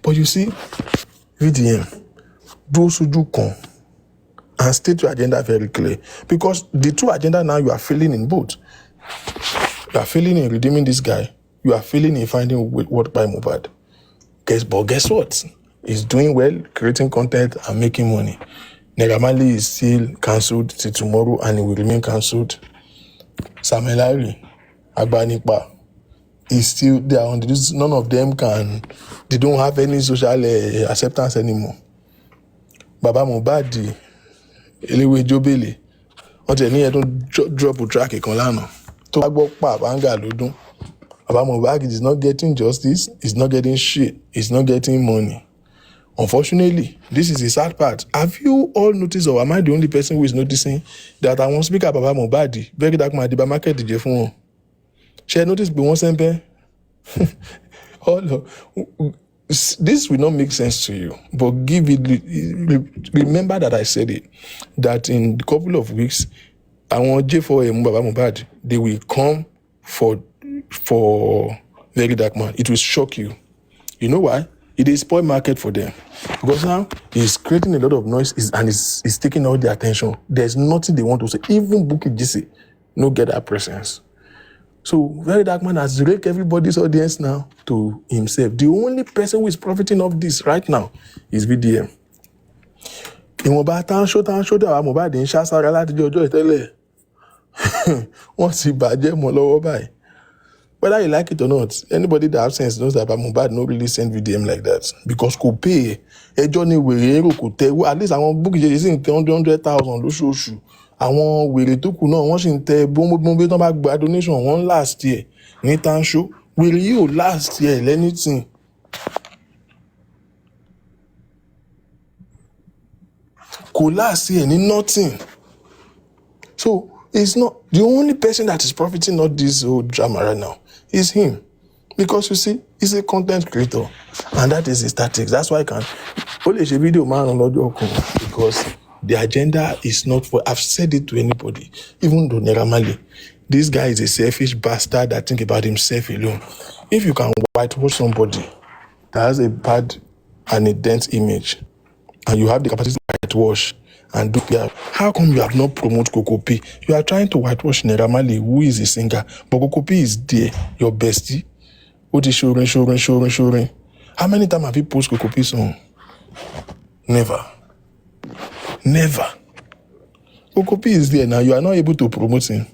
But you see, VDM, those who do come and state your agenda very clear. Because the two agenda now you are failing in both. You are failing in redeeming this guy. You are failing in finding what by Mohbad. But guess what? He's doing well, creating content and making money. Naira Marley is still cancelled till tomorrow and it will remain cancelled. Samuel Ari, Agbanipa is still there on this. None of them they don't have any social acceptance anymore. Baba Mohbad, Elewe Jobele, until any don't drop a track a lánàá. To gbọ́ pa banga lọ́dún. Baba Mohbad is not getting justice, he's not getting shit, he's not getting money. Unfortunately, this is the sad part. Have you all noticed, or am I the only person who is noticing, that I won't speak about Baba Mohbad? Very dark man, the market DJ phone. Shall I notice be one sempe? This will not make sense to you, but remember that I said it, that in a couple of weeks, I want J4M Baba Mohbad, they will come for very dark man. It will shock you. You know why? It is spoil market for them. Because now he's creating a lot of noise and he's taking all the attention. There's nothing they want to say. Even Bukky GC, no get that presence. So very dark man has raked everybody's audience now to himself. The only person who is profiting of this right now is VDM. Ìwọ̀nba tá ń ṣó dáwà Mohbad ń ṣàṣàrà láti ọjọ́ ìtẹ́lẹ̀. Wọ́n sì bàjẹ́ mọ́ lọ́wọ́ báyìí. Whether you like it or not, anybody that has sense knows that Mohbad no really send VDM like that. Because kò pay ẹjọ́ ni wèrè èrò kò tẹ́. At least àwọn Bukky jẹ́ sí ń tẹ 100,000 lóṣooṣù. Àwọn wèrè tó kù náà wọ́n sì ń tẹ bóńbóńbé tán bá gba donation wọ́n last year ní tanṣó. Wèrè yìí ò last year lẹ́nìtìn. Kò last year ní nothing. So it's not the only person that is profiting of this whole drama right now is him. Because you see, he's a content creator and that is his tactics. That's why I can only a video man on audio because the agenda is not for, I've said it to anybody, even though Naira Marley, this guy is a selfish bastard that think about himself alone. If you can whitewash somebody that has a bad and a dense image and you have the capacity to whitewash and do that, how come you have not promoted Coco P? You are trying to whitewash Naira Marley, who is a singer, but Coco P is there, your bestie. What is showing? How many times have you posted Coco P song? Never. Coco P is there now. You are not able to promote him.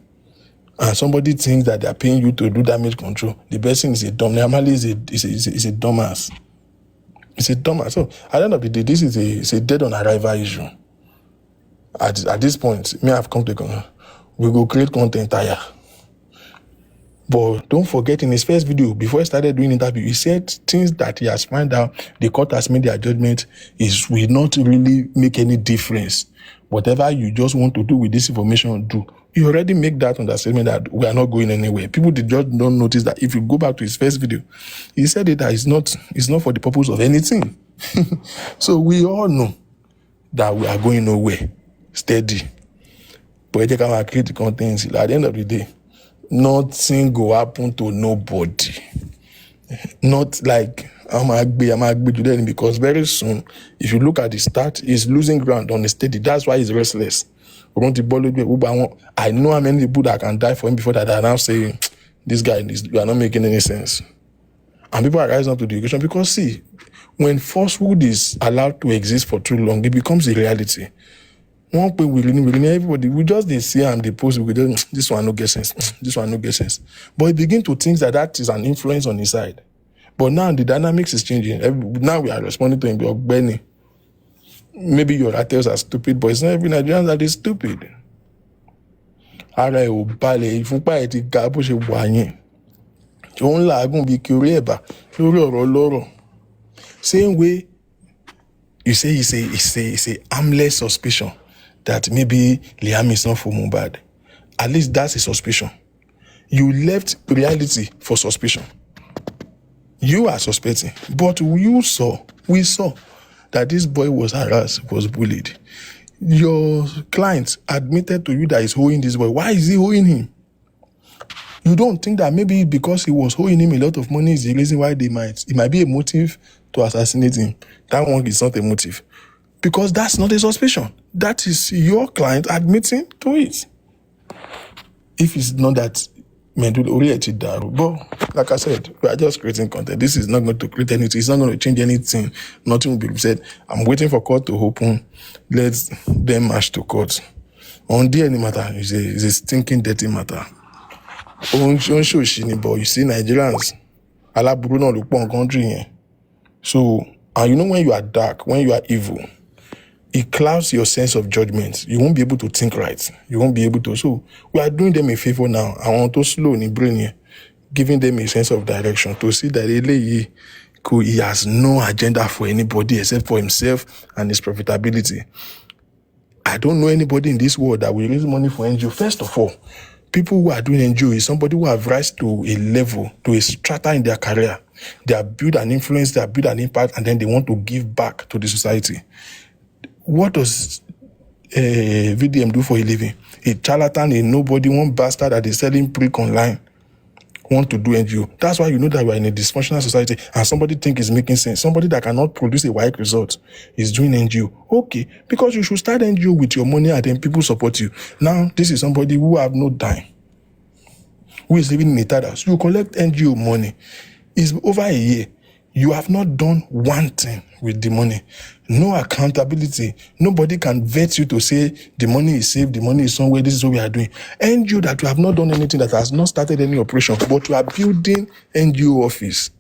And somebody thinks that they are paying you to do damage control. The person is a dumb. Naira Marley is a dumbass. It's a dumbass. So at the end of the day, this is a dead on arrival issue. At this point, me have come to we go create content higher. But don't forget, in his first video, before he started doing interview, he said things that he has found out, the court has made their judgment, will not really make any difference. Whatever you just want to do with this information, do. You already make that understanding that we are not going anywhere. People just don't notice that if you go back to his first video, he said it that it's not for the purpose of anything. So we all know that we are going nowhere. Steady. But you can create the content. At the end of the day, nothing go happen to nobody. Not like I'm today, because very soon, if you look at the start, he's losing ground on the steady. That's why he's restless. I know how many people that can die for him before that are now saying, this guy, you are not making any sense. And people are rising up to the occasion because see, when falsehood is allowed to exist for too long, it becomes a reality. One point we everybody, we just they see and they post, we just, this one no get sense, this one no get sense. But he begin to think that is an influence on his side. But now the dynamics is changing. Now we are responding to him, Benny. Maybe your writers are stupid, but it's not every Nigerian that is stupid. Same way, you say it's a harmless suspicion that maybe Liam is not for Mohbad. At least that's a suspicion. You left reality for suspicion. You are suspecting, but we saw that this boy was harassed, was bullied. Your client admitted to you that he's owing this boy. Why is he owing him? You don't think that maybe because he was owing him a lot of money is the reason why it might be a motive to assassinate him. That one is not a motive. Because that's not a suspicion. That is your client admitting to it. If it's not that but like I said, we are just creating content. This is not going to create anything. It's not going to change anything. Nothing will be said. I'm waiting for court to open. Let them march to court. On DNA matter is a stinking dirty matter. On show but you see Nigerians, alaburu no look pon country. So, and you know when you are dark, when you are evil, it clouds your sense of judgment. You won't be able to think right. You won't be able to. So we are doing them a favor now. I want to slow in brain here, giving them a sense of direction to see that he has no agenda for anybody except for himself and his profitability. I don't know anybody in this world that will raise money for NGO. First of all, people who are doing NGO is somebody who have rise to a level, to a strata in their career. They have built an influence, they have built an impact, and then they want to give back to the society. What does VDM do for a living? A charlatan, a nobody, one bastard that is selling brick online want to do NGO. That's why you know that we are in a dysfunctional society and somebody think it's making sense. Somebody that cannot produce a wide result is doing NGO. Okay, because you should start NGO with your money and then people support you. Now, this is somebody who have no dime, who is living in a third house. You collect NGO money. It's over a year. You have not done one thing with the money. No accountability. Nobody can vet you to say the money is safe, the money is somewhere, this is what we are doing. NGO that you have not done anything, that has not started any operation, but you are building NGO office,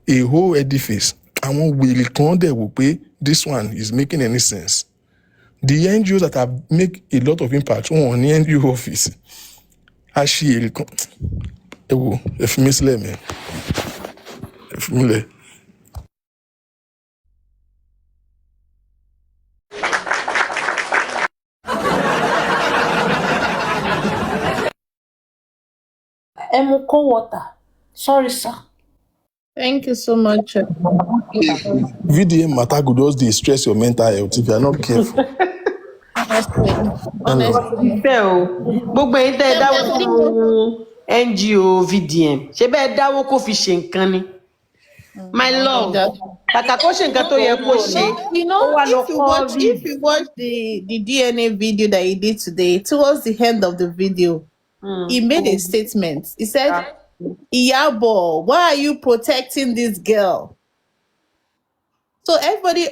a whole edifice. And when we come there, will pay, this one is making any sense. The NGOs that have make a lot of impact on the NGO office, actually, if you miss me, if you Cold water. Sorry, sir. Thank you so much. VDM matter could just stress your mental health if you are not careful. Honestly. Ìfẹ́ o, gbogbo ẹ̀yin tẹ́ ẹ dáwọ́ fún NGO VDM, ṣé bẹ́ẹ̀ dáwọ́ kó fi ṣe nǹkan ni? My love, kàkà kó ṣe nǹkan tó yẹ kó ṣe, ó wá lọ kọ́ rí. If you watch the DNA video that he did today, towards the end of the video, he made a statement. He said, Iyabo, why are you protecting this girl? So everybody,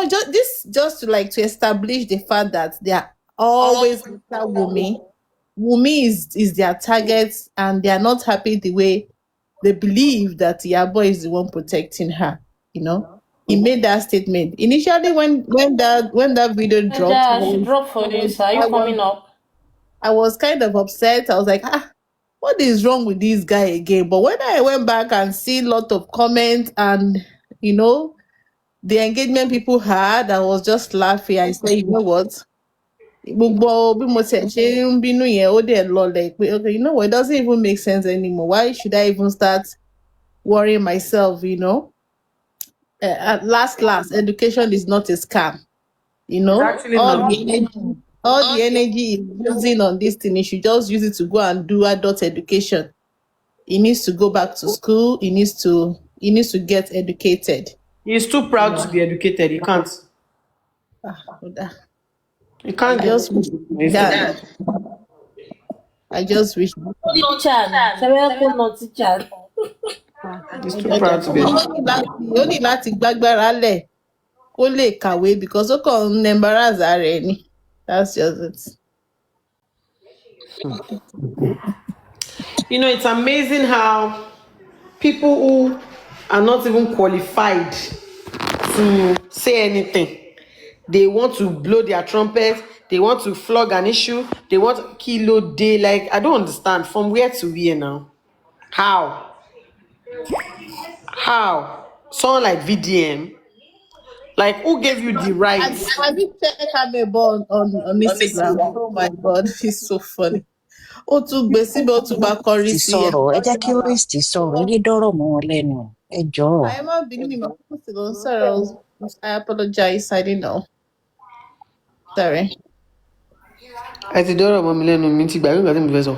just to establish the fact that they are always after Wumi. Wumi is their target, and they are not happy the way they believe that Iyabo is the one protecting her. He made that statement initially when that video dropped. Drop for this. Are you coming up? I was kind of upset. I was like, what is wrong with this guy again? But when I went back and see a lot of comments and the engagement people had, I was just laughing. I said, you know what? Okay, you know what? It doesn't even make sense anymore. Why should I even start worrying myself? At last, education is not a scam. All the energy is using on this thing. He should just use it to go and do adult education. He needs to go back to school. He needs to get educated. He's too proud to be educated. He can't. He can't. I just wish. He's too proud to be educated. Ó ní láti gbágbára lẹ̀ kó lè kàwé because ó kàn ń embarrass ara ẹ̀ ni. That's just it. It's amazing how people who are not even qualified to say anything, they want to blow their trumpet, they want to flog an issue, they want kilo day. Like, I don't understand. From where to where now? How? Someone like VDM, like, who gave you the right? Have you checked Amebo on Instagram? Oh my God, he's so funny. Ó tún gbé síbẹ̀, ó tún bá kọrí sí ẹ. Ẹ jẹ́ kí Orist sọ̀rọ̀, ẹ yé dọ́rọ̀ mọ́ wọn lẹ́nu, ẹ jọ̀ọ́. I má bínú mi, mo sì lọ sọ̀rọ̀. I apologize, I didn't know. Sorry. ẹ ti dọ́rọ̀ mọ́ mi lẹ́nu mi ti gbàgbé nǹkan tí mo fẹ́ sọ.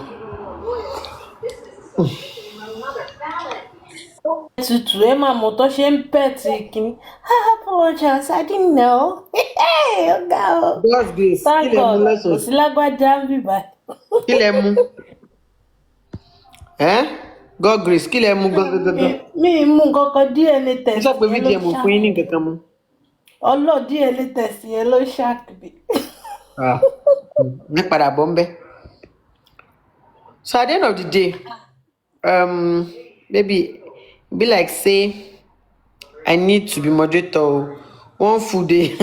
Tutu ẹ máa mọ̀ tó ṣe ń pẹ̀ tí kìíní. I apologize, I didn't know. Ọ̀gá o. God's grace kí Thank lẹ mú God. Kò lọ́sàn-án sí lágbájá ń bì báyìí. kí lẹ mú God grace kí lẹ mú gangan. Mi ì mú nǹkan kan DNA mo test sọ pé yẹn ló VDM fún yín ní nǹkan kan mú. ọlọ́ DNA test yẹn ló ṣàkìbí. ní padà bọ́ ń bẹ́. So at the end of the day maybe be like say I need to be moderator one full day.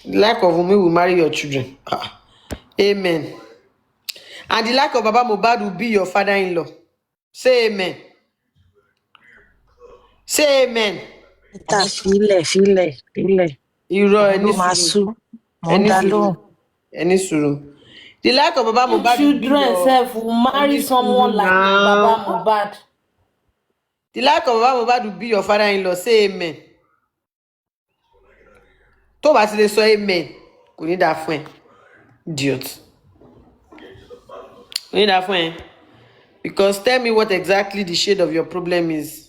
The lack of whom will marry your children. Amen. And the lack of Baba Mohbad will be your father-in-law. Say amen. Say amen. Filẹ̀. Irọ́ ẹni Ló máa sùúrù. sú. Mo ń dá lóhùn. Ẹni sùúrù. The lack of Baba Mohbad will be Children your... self will marry someone like Baba Mohbad. The lack of Baba Mohbad will be your father-in-law. Say amen. Tó bá ti lè sọ amen, kò ní dáa fún ẹ. Idiot. Kò ní dáa fún ẹ. Because tell me what exactly the shade of your problem is.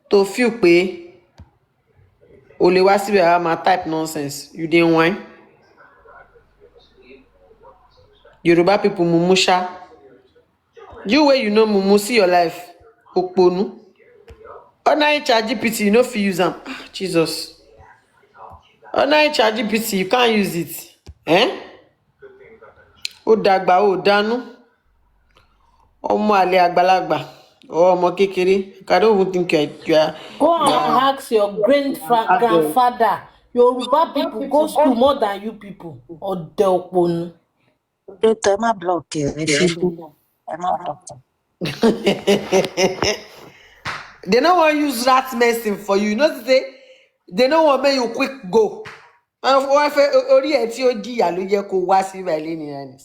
To feel pé o lè wá síbẹ̀ wá máa type nonsense. You dey whine. Yoruba people mumu ṣá. You wey you know mumu see your life. Òpònú. Ordinary ChatGPT you no fit use am. Jesus. Ordinary ChatGPT you can't use it. Ó dàgbà ó dánú. Ọmọ àlè àgbàlagbà. Ọmọ kékeré. I don't even think you are. Go and ask your grandfather. Yoruba people go school more than you people. Ọ̀dẹ̀ òpònú. Dókítà ẹ má block ẹ filẹ̀. Ẹ má block ẹ. They no wan use rat medicine for you. You know say they no wan make you quick go. Wọ́n fẹ́ orí ẹ̀ tí ó jìyà ló jẹ́ kó wá sí ìbàlẹ̀ nìyẹn.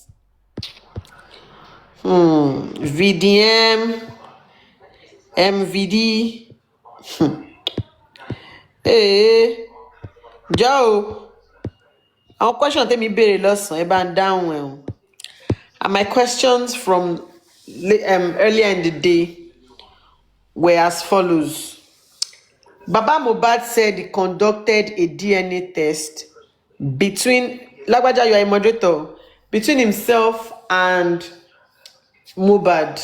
VDM, MVD. Joe, àwọn question tẹ́mi béèrè lọ́sàn-án ẹ bá ń dáhùn ẹ̀ o. And my questions from earlier in the day were as follows. Baba Mohbad said he conducted a DNA test between Lagbaja, you are a moderator, between himself and Mohbad.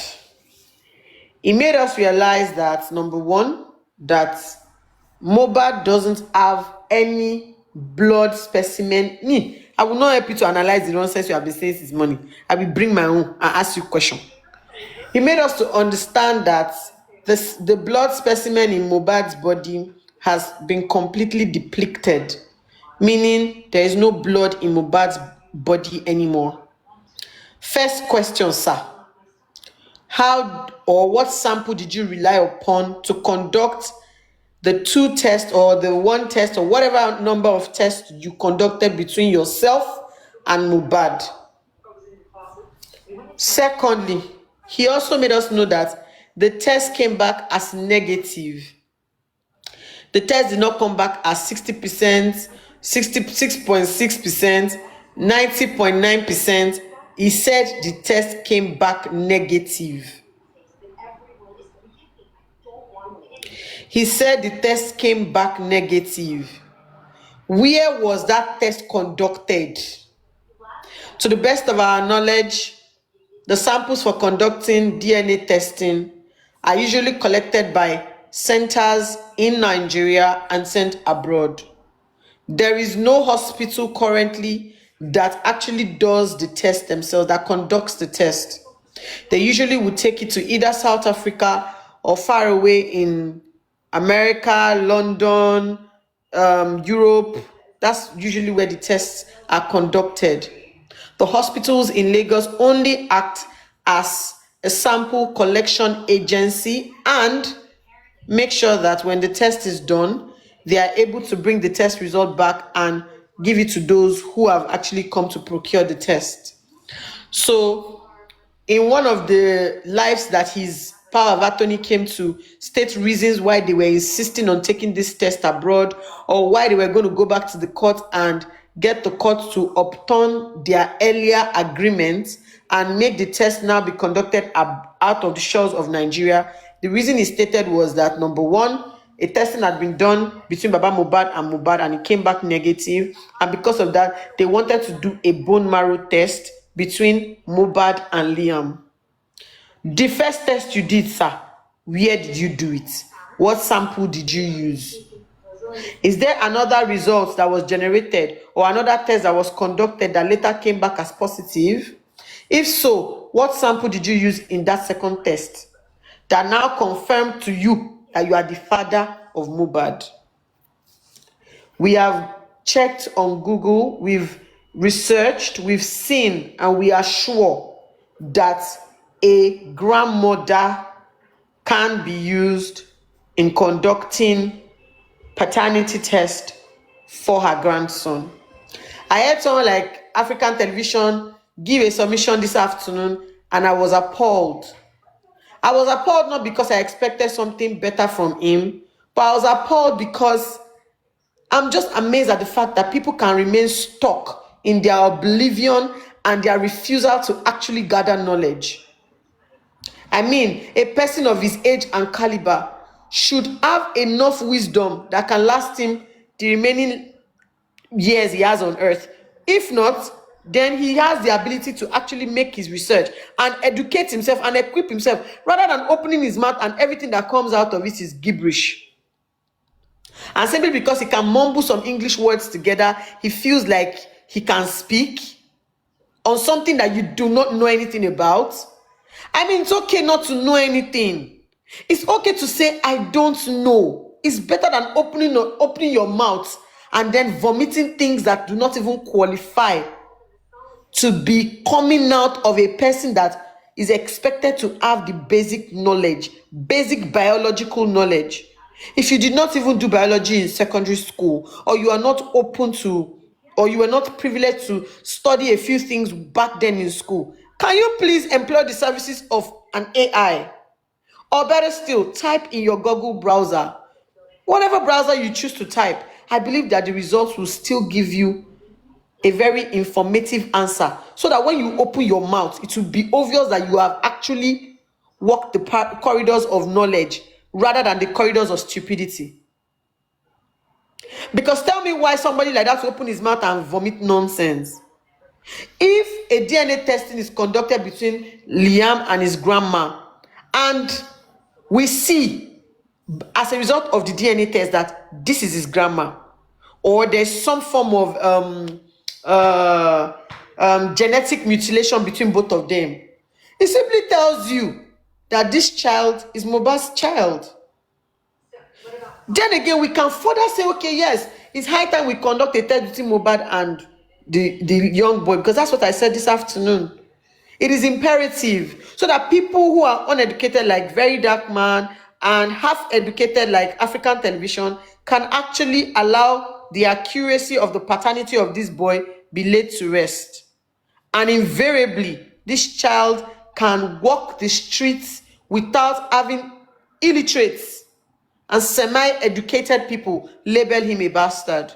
He made us realize that number one, that Mohbad doesn't have any blood specimen. I will not help you to analyze the nonsense you have been saying since morning. I will bring my own and ask you a question. He made us to understand that the blood specimen in Mohbad's body has been completely depleted, meaning there is no blood in Mohbad's body anymore. First question, sir. How or what sample did you rely upon to conduct the 2 tests or the 1 test or whatever number of tests you conducted between yourself and Mohbad? Secondly, he also made us know that the test came back as negative. The test did not come back as 60%, 66.6%, 90.9%. He said the test came back negative. He said the test came back negative. Where was that test conducted? To the best of our knowledge, the samples for conducting DNA testing are usually collected by centers in Nigeria and sent abroad. There is no hospital currently that actually does the test themselves, that conducts the test. They usually would take it to either South Africa or far away in America, London, Europe. That's usually where the tests are conducted. The hospitals in Lagos only act as a sample collection agency and make sure that when the test is done, they are able to bring the test result back and give it to those who have actually come to procure the test. So, in one of the lives that his power of attorney came to state reasons why they were insisting on taking this test abroad, or why they were going to go back to the court and get the court to upturn their earlier agreement and make the test now be conducted out of the shores of Nigeria. The reason he stated was that, number one, a testing had been done between Baba Mohbad and it came back negative, and because of that, they wanted to do a bone marrow test between Mohbad and Liam. The first test you did, sir, where did you do it? What sample did you use? Is there another result that was generated or another test that was conducted that later came back as positive? If so, what sample did you use in that second test that now confirmed to you that you are the father of Mohbad? We have checked on Google, we've researched, we've seen, and we are sure that a grandmother can be used in conducting paternity test for her grandson. I heard someone like African Television give a submission this afternoon, and I was appalled. I was appalled not because I expected something better from him, but I was appalled because I'm just amazed at the fact that people can remain stuck in their oblivion and their refusal to actually gather knowledge. I mean, a person of his age and caliber should have enough wisdom that can last him the remaining years he has on earth. If not, then he has the ability to actually make his research and educate himself and equip himself, rather than opening his mouth and everything that comes out of it is gibberish. And simply because he can mumble some English words together, he feels like he can speak on something that you do not know anything about. I mean, it's okay not to know anything. It's okay to say, I don't know. It's better than opening your mouth and then vomiting things that do not even qualify to be coming out of a person that is expected to have the basic knowledge, basic biological knowledge. If you did not even do biology in secondary school, or you are not open to, or you were not privileged to study a few things back then in school, can you please employ the services of an AI? Or better still, type in your Google browser. Whatever browser you choose to type, I believe that the results will still give you a very informative answer, so that when you open your mouth, it will be obvious that you have actually walked the corridors of knowledge rather than the corridors of stupidity. Because tell me why somebody like that will open his mouth and vomit nonsense. If a DNA testing is conducted between Liam and his grandma, and we see as a result of the DNA test that this is his grandma, or there's some form of genetic mutilation between both of them, it simply tells you that this child is Mohbad's child. Then again, we can further say, okay, yes, it's high time we conduct a test between Mohbad and the young boy, because that's what I said this afternoon. It is imperative so that people who are uneducated like Very Dark Man and half-educated like African Television can actually allow the accuracy of the paternity of this boy be laid to rest. And invariably, this child can walk the streets without having illiterates and semi-educated people label him a bastard.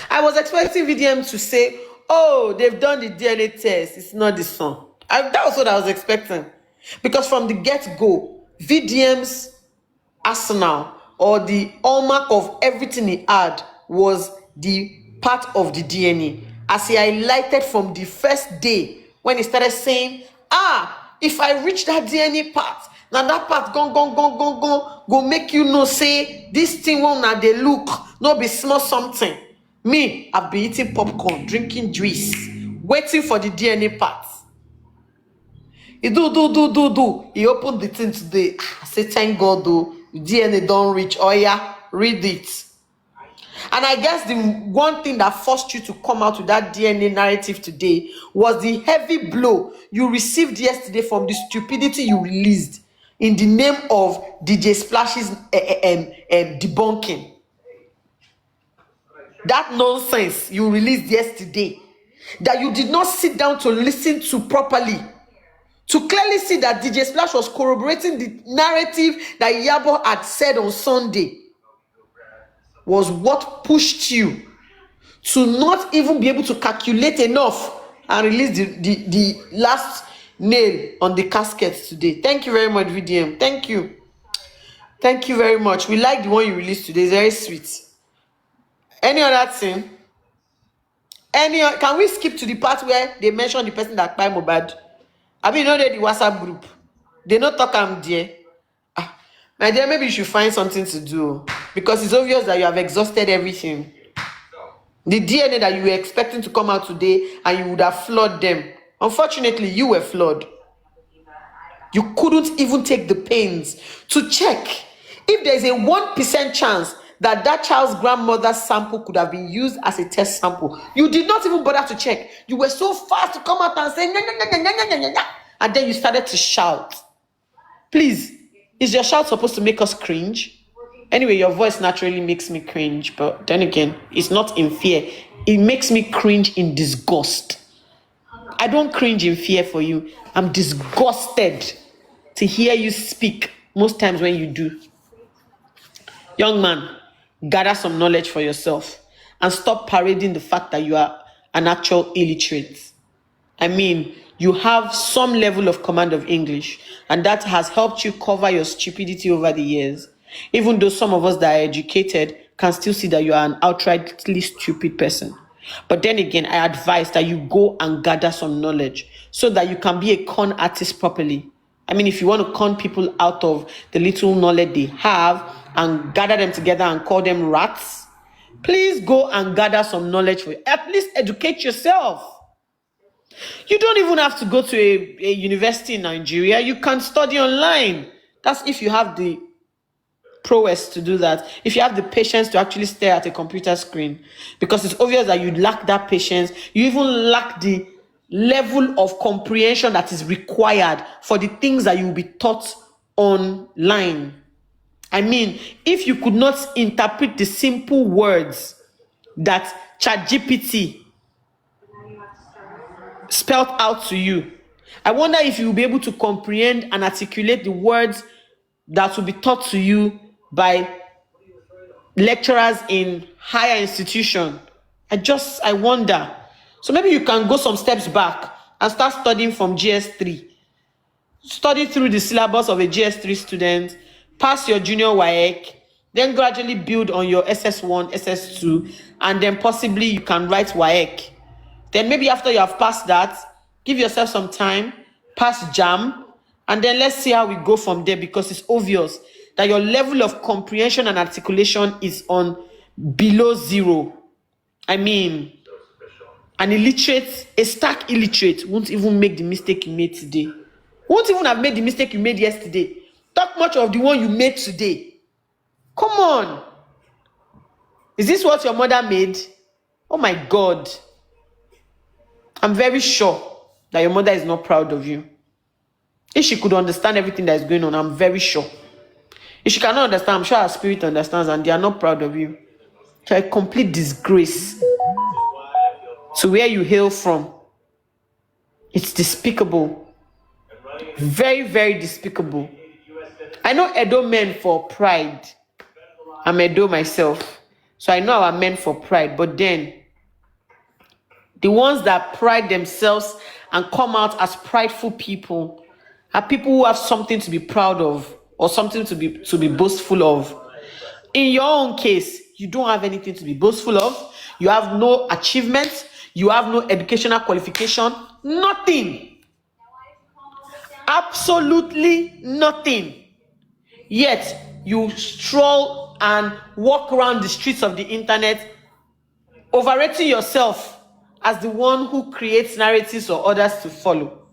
I was expecting VDM to say, oh, they've done the DNA test, it's not the son. That was what I was expecting. Because from the get-go, VDM's arsenal, or the hallmark of everything he had, was the part of the DNA. As he highlighted from the first day, when he started saying, if I reach that DNA part, now that part go make you know, say, this thing won't na dey look, no be small something. Me, I've been eating popcorn, drinking juice, waiting for the DNA part. He do. He opened the thing today. I say, thank God, though, DNA don't reach. Oh yeah, read it. And I guess the one thing that forced you to come out with that DNA narrative today was the heavy blow you received yesterday from the stupidity you released in the name of DJ Splash's debunking. That nonsense you released yesterday, that you did not sit down to listen to properly, to clearly see that DJ Splash was corroborating the narrative that Iyabo had said on Sunday, was what pushed you to not even be able to calculate enough and release the last nail on the casket today. Thank you very much, VDM. Thank you. Thank you very much. We like the one you released today. It's very sweet. Any other thing? Can we skip to the part where they mention the person that cried Mohbad? I mean, you know, the WhatsApp group. They not talk am there. My dear, maybe you should find something to do, because it's obvious that you have exhausted everything. The DNA that you were expecting to come out today, and you would have flawed them. Unfortunately, you were flawed. You couldn't even take the pains to check if there's a 1% chance that that child's grandmother's sample could have been used as a test sample. You did not even bother to check. You were so fast to come out and say, nya, nya, nya, nya, nya, nya, nya, nya. And then you started to shout. Please, is your shout supposed to make us cringe? Anyway, your voice naturally makes me cringe, but then again, it's not in fear. It makes me cringe in disgust. I don't cringe in fear for you. I'm disgusted to hear you speak most times when you do. Young man, gather some knowledge for yourself and stop parading the fact that you are an actual illiterate. I mean, you have some level of command of English, and that has helped you cover your stupidity over the years. Even though some of us that are educated can still see that you are an outrightly stupid person. But then again, I advise that you go and gather some knowledge so that you can be a con artist properly. I mean, if you want to con people out of the little knowledge they have and gather them together and call them rats, please go and gather some knowledge for you. At least educate yourself. You don't even have to go to a university in Nigeria. You can study online. That's if you have the prowess to do that, if you have the patience to actually stare at a computer screen, because it's obvious that you lack that patience. You even lack the level of comprehension that is required for the things that you will be taught online. I mean, if you could not interpret the simple words that ChatGPT spelled out to you, I wonder if you will be able to comprehend and articulate the words that will be taught to you by lecturers in higher institution. I wonder. So maybe you can go some steps back and start studying from GS3. Study through the syllabus of a GS3 student, pass your junior WAEC, then gradually build on your SS1, SS2, and then possibly you can write WAEC. Then maybe after you have passed that, give yourself some time, pass JAM, and then let's see how we go from there, because it's obvious that your level of comprehension and articulation is on below zero. I mean, an illiterate, a stark illiterate won't even make the mistake you made today. Won't even have made the mistake you made yesterday. Talk much of the one you made today. Come on. Is this what your mother made? Oh my God. I'm very sure that your mother is not proud of you. If she could understand everything that is going on, I'm very sure. If she cannot understand, I'm sure her spirit understands, and they are not proud of you. You're a complete disgrace to where you hail from. It's despicable. Very, very despicable. I know Edo men for pride. I'm Edo myself, so I know our men for pride. But then, the ones that pride themselves and come out as prideful people are people who have something to be proud of or something to be boastful of. In your own case, you don't have anything to be boastful of. You have no achievements. You have no educational qualification. Nothing. Absolutely nothing. Yet, you stroll and walk around the streets of the internet, overrating yourself as the one who creates narratives for others to follow.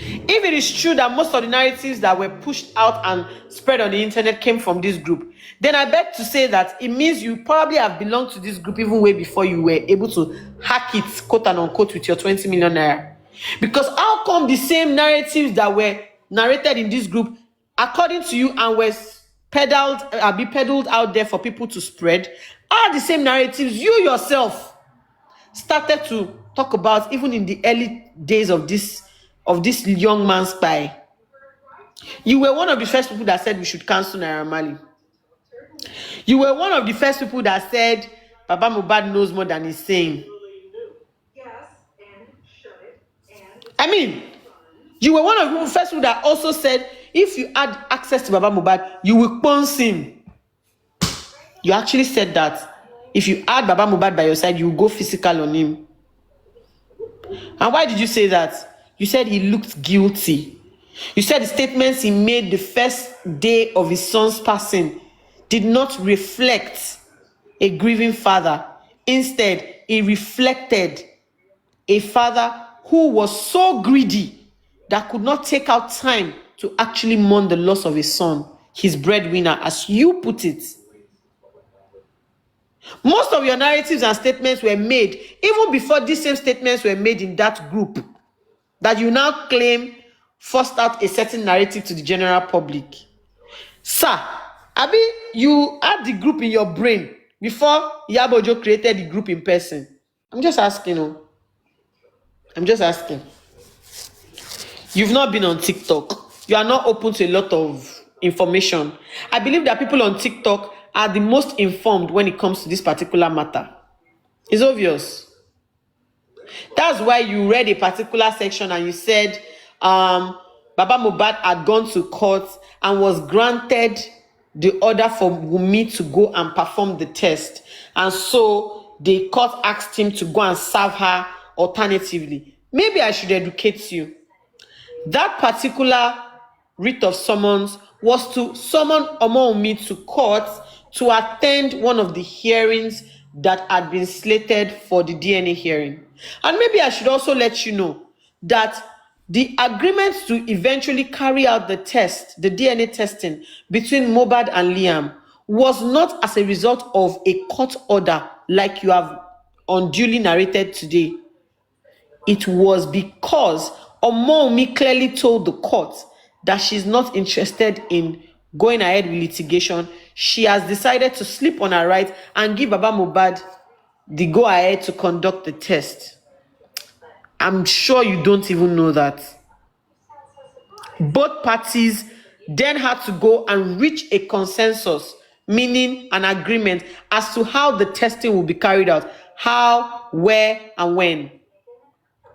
If it is true that most of the narratives that were pushed out and spread on the internet came from this group, then I beg to say that it means you probably have belonged to this group even way before you were able to hack it, quote and unquote, with your 20 million naira. Because how come the same narratives that were narrated in this group, according to you, and were peddled out there for people to spread, are the same narratives you yourself started to talk about even in the early days of this young man's spy. You were one of the first people that said we should cancel Naira Marley. You were one of the first people that said Baba Mohbad knows more than he's saying. I mean, you were one of the first people that also said if you had access to Baba Mohbad, you will pounce him. You actually said that if you had Baba Mohbad by your side, you will go physical on him. And why did you say that? You said he looked guilty. You said the statements he made the first day of his son's passing did not reflect a grieving father. Instead, it reflected a father who was so greedy that could not take out time to actually mourn the loss of his son, his breadwinner, as you put it. Most of your narratives and statements were made even before these same statements were made in that group that you now claim forced out a certain narrative to the general public. Sir, Abi, you had the group in your brain before Yabojo created the group in person. I'm just asking. I'm just asking. You've not been on TikTok. You are not open to a lot of information. I believe that people on TikTok are the most informed when it comes to this particular matter. It's obvious. That's why you read a particular section and you said Baba Mohbad had gone to court and was granted the order for Wunmi to go and perform the test. And so the court asked him to go and serve her alternatively. Maybe I should educate you. That particular writ of summons was to summon Omoumi to court to attend one of the hearings that had been slated for the DNA hearing. And maybe I should also let you know that the agreement to eventually carry out the test, the DNA testing between Mohbad and Liam, was not as a result of a court order like you have unduly narrated today. It was because Omoumi clearly told the court that she's not interested in going ahead with litigation. She has decided to sleep on her right and give Baba Mohbad the go-ahead to conduct the test. I'm sure you don't even know that. Both parties then had to go and reach a consensus, meaning an agreement as to how the testing will be carried out, how, where, and when.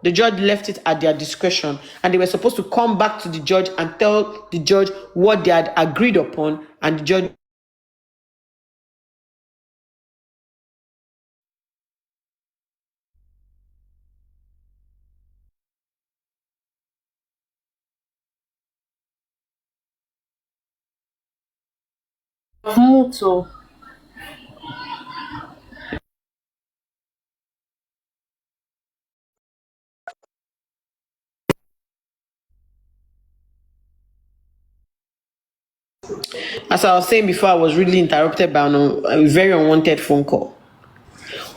The judge left it at their discretion, and they were supposed to come back to the judge and tell the judge what they had agreed upon, and the judge Muto. As I was saying before, I was really interrupted by a very unwanted phone call.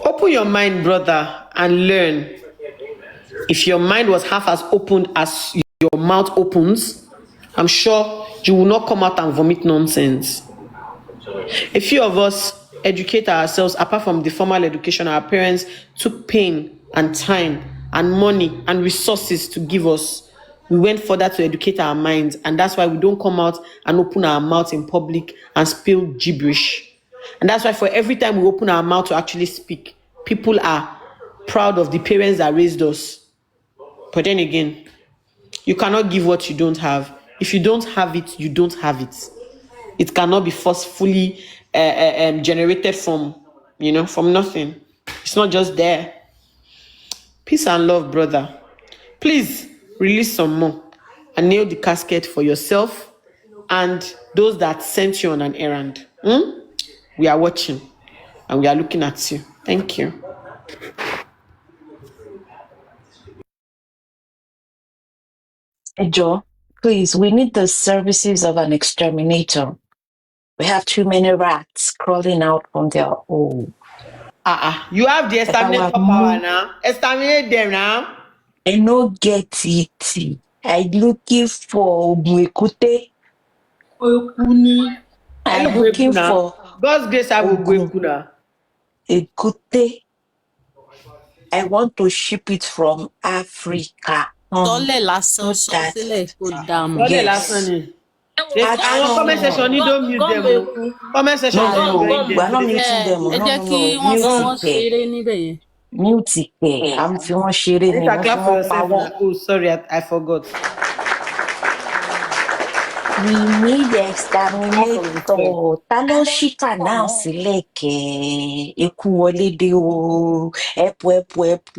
Open your mind, brother, and learn. If your mind was half as opened as your mouth opens, I'm sure you will not come out and vomit nonsense. A few of us educate ourselves. Apart from the formal education our parents took pain and time and money and resources to give us, we went further to educate our minds, and that's why we don't come out and open our mouth in public and spill gibberish. And that's why for every time we open our mouth to actually speak, people are proud of the parents that raised us. But then again, you cannot give what you don't have. If you don't have it, you don't have it. It cannot be forcefully generated from nothing. It's not just there. Peace and love, brother. Please release some more and nail the casket for yourself and those that sent you on an errand. We are watching and we are looking at you. Thank you. Joe, please, we need the services of an exterminator. We have too many rats crawling out from their hole. You have the exterminator power now. Exterminate them now. I no get it. I looking for Ogwekute. I'm looking for God's grace, I will go. Ekute. I want to ship it from Africa. Tọ́lẹ̀ lásán So sọ that, sílẹ̀ kó dààmú. Lọ́lẹ̀ lásán yes. ni. At Àwọn comment section ní don't mute them o. Comment section No, don't no, join we are them. not muting them. Ẹ No, jẹ́ no, kí no. wọ́n fi Mute wọ́n it. ṣeré níbẹ̀ yẹn. Mute it. I'm feeling shady. Anita, clap for yourself now. Oh, sorry, I forgot. We need exterminator. Ta ló ṣìkà náà sílẹ̀ kẹ́? Eku wọlé dé o. Ẹ̀pù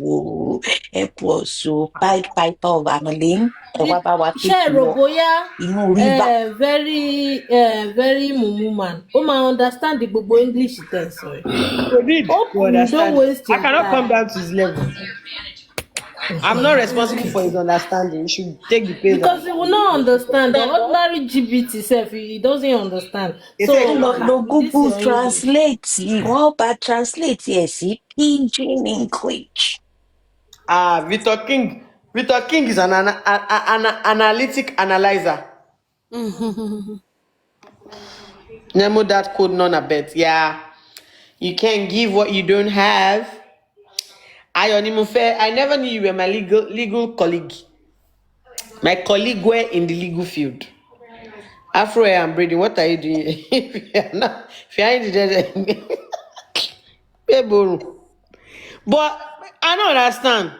o. Ẹ̀pù ọ̀ṣọ́. Pied Piper of Amelin. Ẹ wá bá wa Ṣé kéèkì ro lọ. bóyá Inú river. very mumu man. Ó máa understand gbogbo English tẹ̀ sọ ẹ̀. You need Hope to you understand. don't waste I your cannot come time. down to his level. I'm not responsible for his understanding. You should take the pace. Because he will not understand. The ordinary GBT self, he doesn't understand. So Lo with Google this your English. Translate. Wọ́n bá translate ẹ̀ sí Pidgin English. Victor King. Victor King is an analytic analyzer. Nemo that code none a bet. Yeah. You can't give what you don't have. I never knew you were my legal colleague. My colleague were in the legal field. Afro and Brady, what are you doing? If you are in the but I don't understand.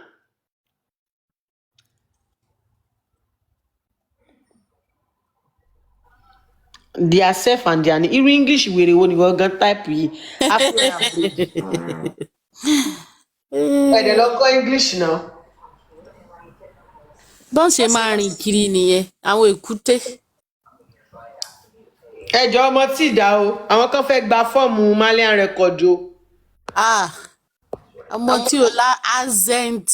Their self and their name. English we the one you gonna type Afro and Brady. They don't call English now. Bọ́n ṣe máa rìn kiri nìyẹn, àwọn èkúté. Ẹjọ́ ọmọ tí ì dá o, àwọn kan fẹ́ gba fọ́ọ̀mù Malian record o. Ọmọ tí ò lá accent.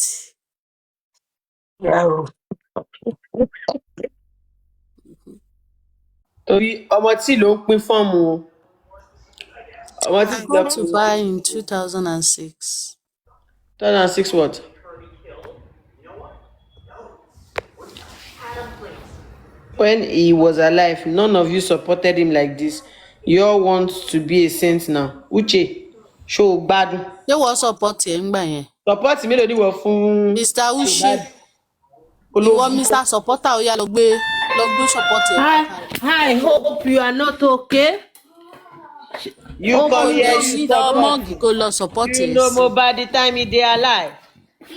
Torí ọmọ tí ló ń pín fọ́ọ̀mù o. Ọmọ tí I got to buy in 2006. 2006 what? When he was alive, none of you supported him like this. You all want to be a saint now. Uche, show gbádùn. Ṣé wọ́n support ẹ̀ ń gbà yẹn? Support mélòó ni wọ́n fún? Mr. Uche, ìwọ Mr. Supporter ó yá lọ gbé support ẹ̀. I hope you are not okay. You come here, you support you know Mohbad the time he dey alive.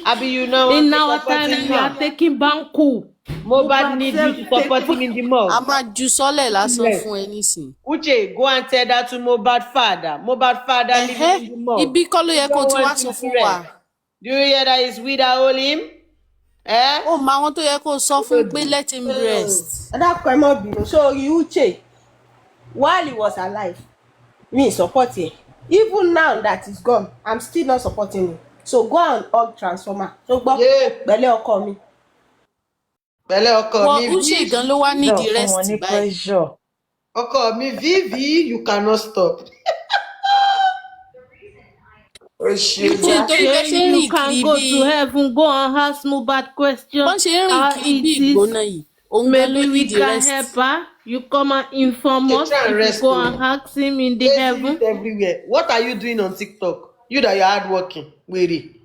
Abi you know in our time we are taking Banku. Mohbad need you to support him in the mosque. A máa ju sọ́lẹ̀ lásán fún ẹ nísìn. Uche, go and tell that to Mohbad father. Mohbad father living in the mosque. Ibi kọ́ ló yẹ kó tí wá sọ fún wa. Do you hear that his widow hold him? Ó mọ àwọn tó yẹ kó sọ fún pé let him rest. Adákọ̀ ẹ mọ́ bínú. So Uche, while he was alive, me support him. Even now that he's gone, I'm still not supporting him. So go and hug transformer. So gbọ́ pẹ̀lẹ́ ọkọ mi. Pẹ̀lẹ́ ọkọ mi. Wọ́n Uche gan ló wá nídìí rest báyìí. Ọkọ mi Vivi, you cannot stop. You can go to heaven, go and ask Mohbad question. How it is. Maybe we can help her. You come and inform us. If you go and ask him in the heaven. Everywhere. What are you doing on TikTok? You that you're hardworking, weary.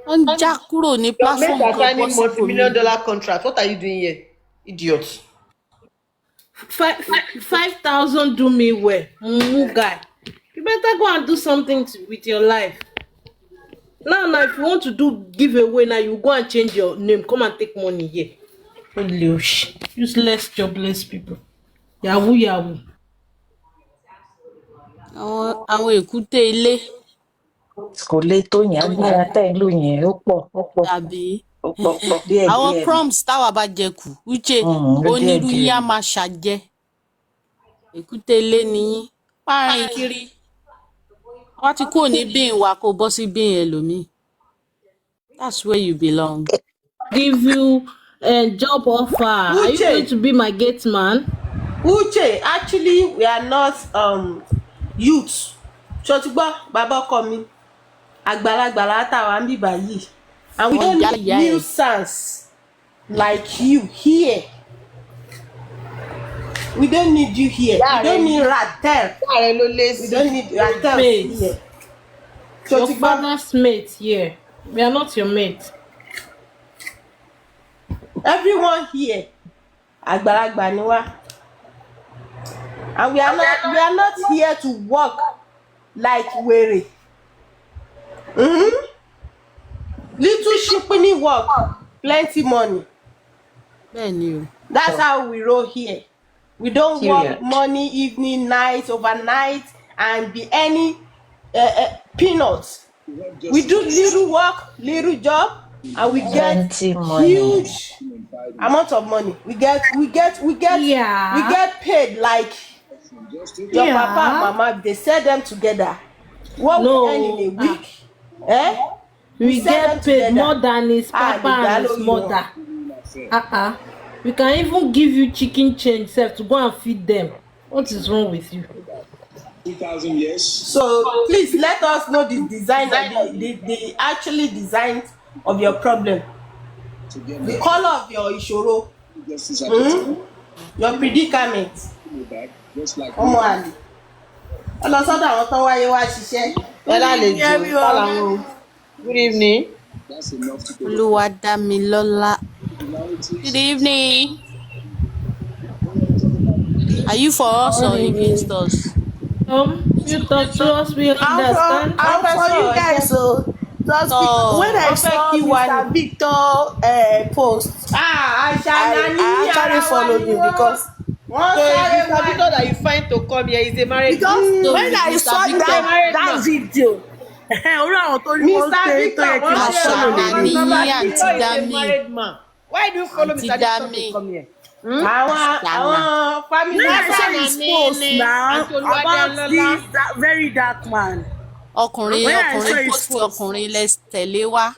Wọ́n já kúrò ní platform kan signing multi-million-dollar contract. What are you doing here, idiot? 5,000 do me well, guy. You better go and do something with your life. Now, if you want to do giveaway, now you go and change your name. Come and take money here. Useless, jobless people. Yahoo. Àwọn èkúté ilé. Kò lè tó yẹn agbára tá ìlú yẹn ó pọ̀. Tàbí díẹ̀. àwọn crumbs táwa bá jẹ kù Uche onírú yín á máa ṣàjẹ. Èkúté ilé nìyí páàrin kiri. Wọ́n ti kúrò ní bíìn wa kó bọ́ sí bíìn ẹlòmíì. That's where you belong. Give you a job offer. Are you going to be my gate man? Uche, actually we are not youths. Ṣó ti gbọ́ bàbá ọkọ mi. Àgbàlagbà látàwa ń bíbà yìí. And we don't need nuisance like you here. We don't need you here. We don't need Ratel. We don't need Ratel here. Your father's mate here. We are not your mate. Everyone here, àgbàlagbà ni wá. And we are not here to work like wèrè. Little shipini work, plenty money. Bẹ́ẹ̀ni o. That's how we roll here. We don't work Period. morning, evening, night, overnight, and be any peanuts. We do little work, little job, and we get Plenty money. huge amount of money. We get paid like your papa and mama. They sell them together. What No. we earn in a week, We sell them get paid together. more than his papa and his mother. We can even give you chicken change self to go and feed them. What is wrong with you? 2,000 years. So please let us know the design, the actually design of your problem, the color of your ìṣòro, your predicament. Ọmọ àlè. Ọlọ́sọ́dọ̀ àwọn tó wáyé wá ṣiṣẹ́. Good evening. Olúwadámilọ́lá. Good evening. Are you for us or against us? You talk to us, we understand. I'm for you guys, so just when I saw Mr. Victor post, I actually followed you because Mr. Victor that you find to come here is a married man. because when I saw that video, Mr. Victor Àṣànà ní married man. Why do you follow Mr. Victor to come here? àwọn family. When I saw his post now about this very dark man. ọkùnrin post ọkùnrin lẹ tẹ̀lé wá.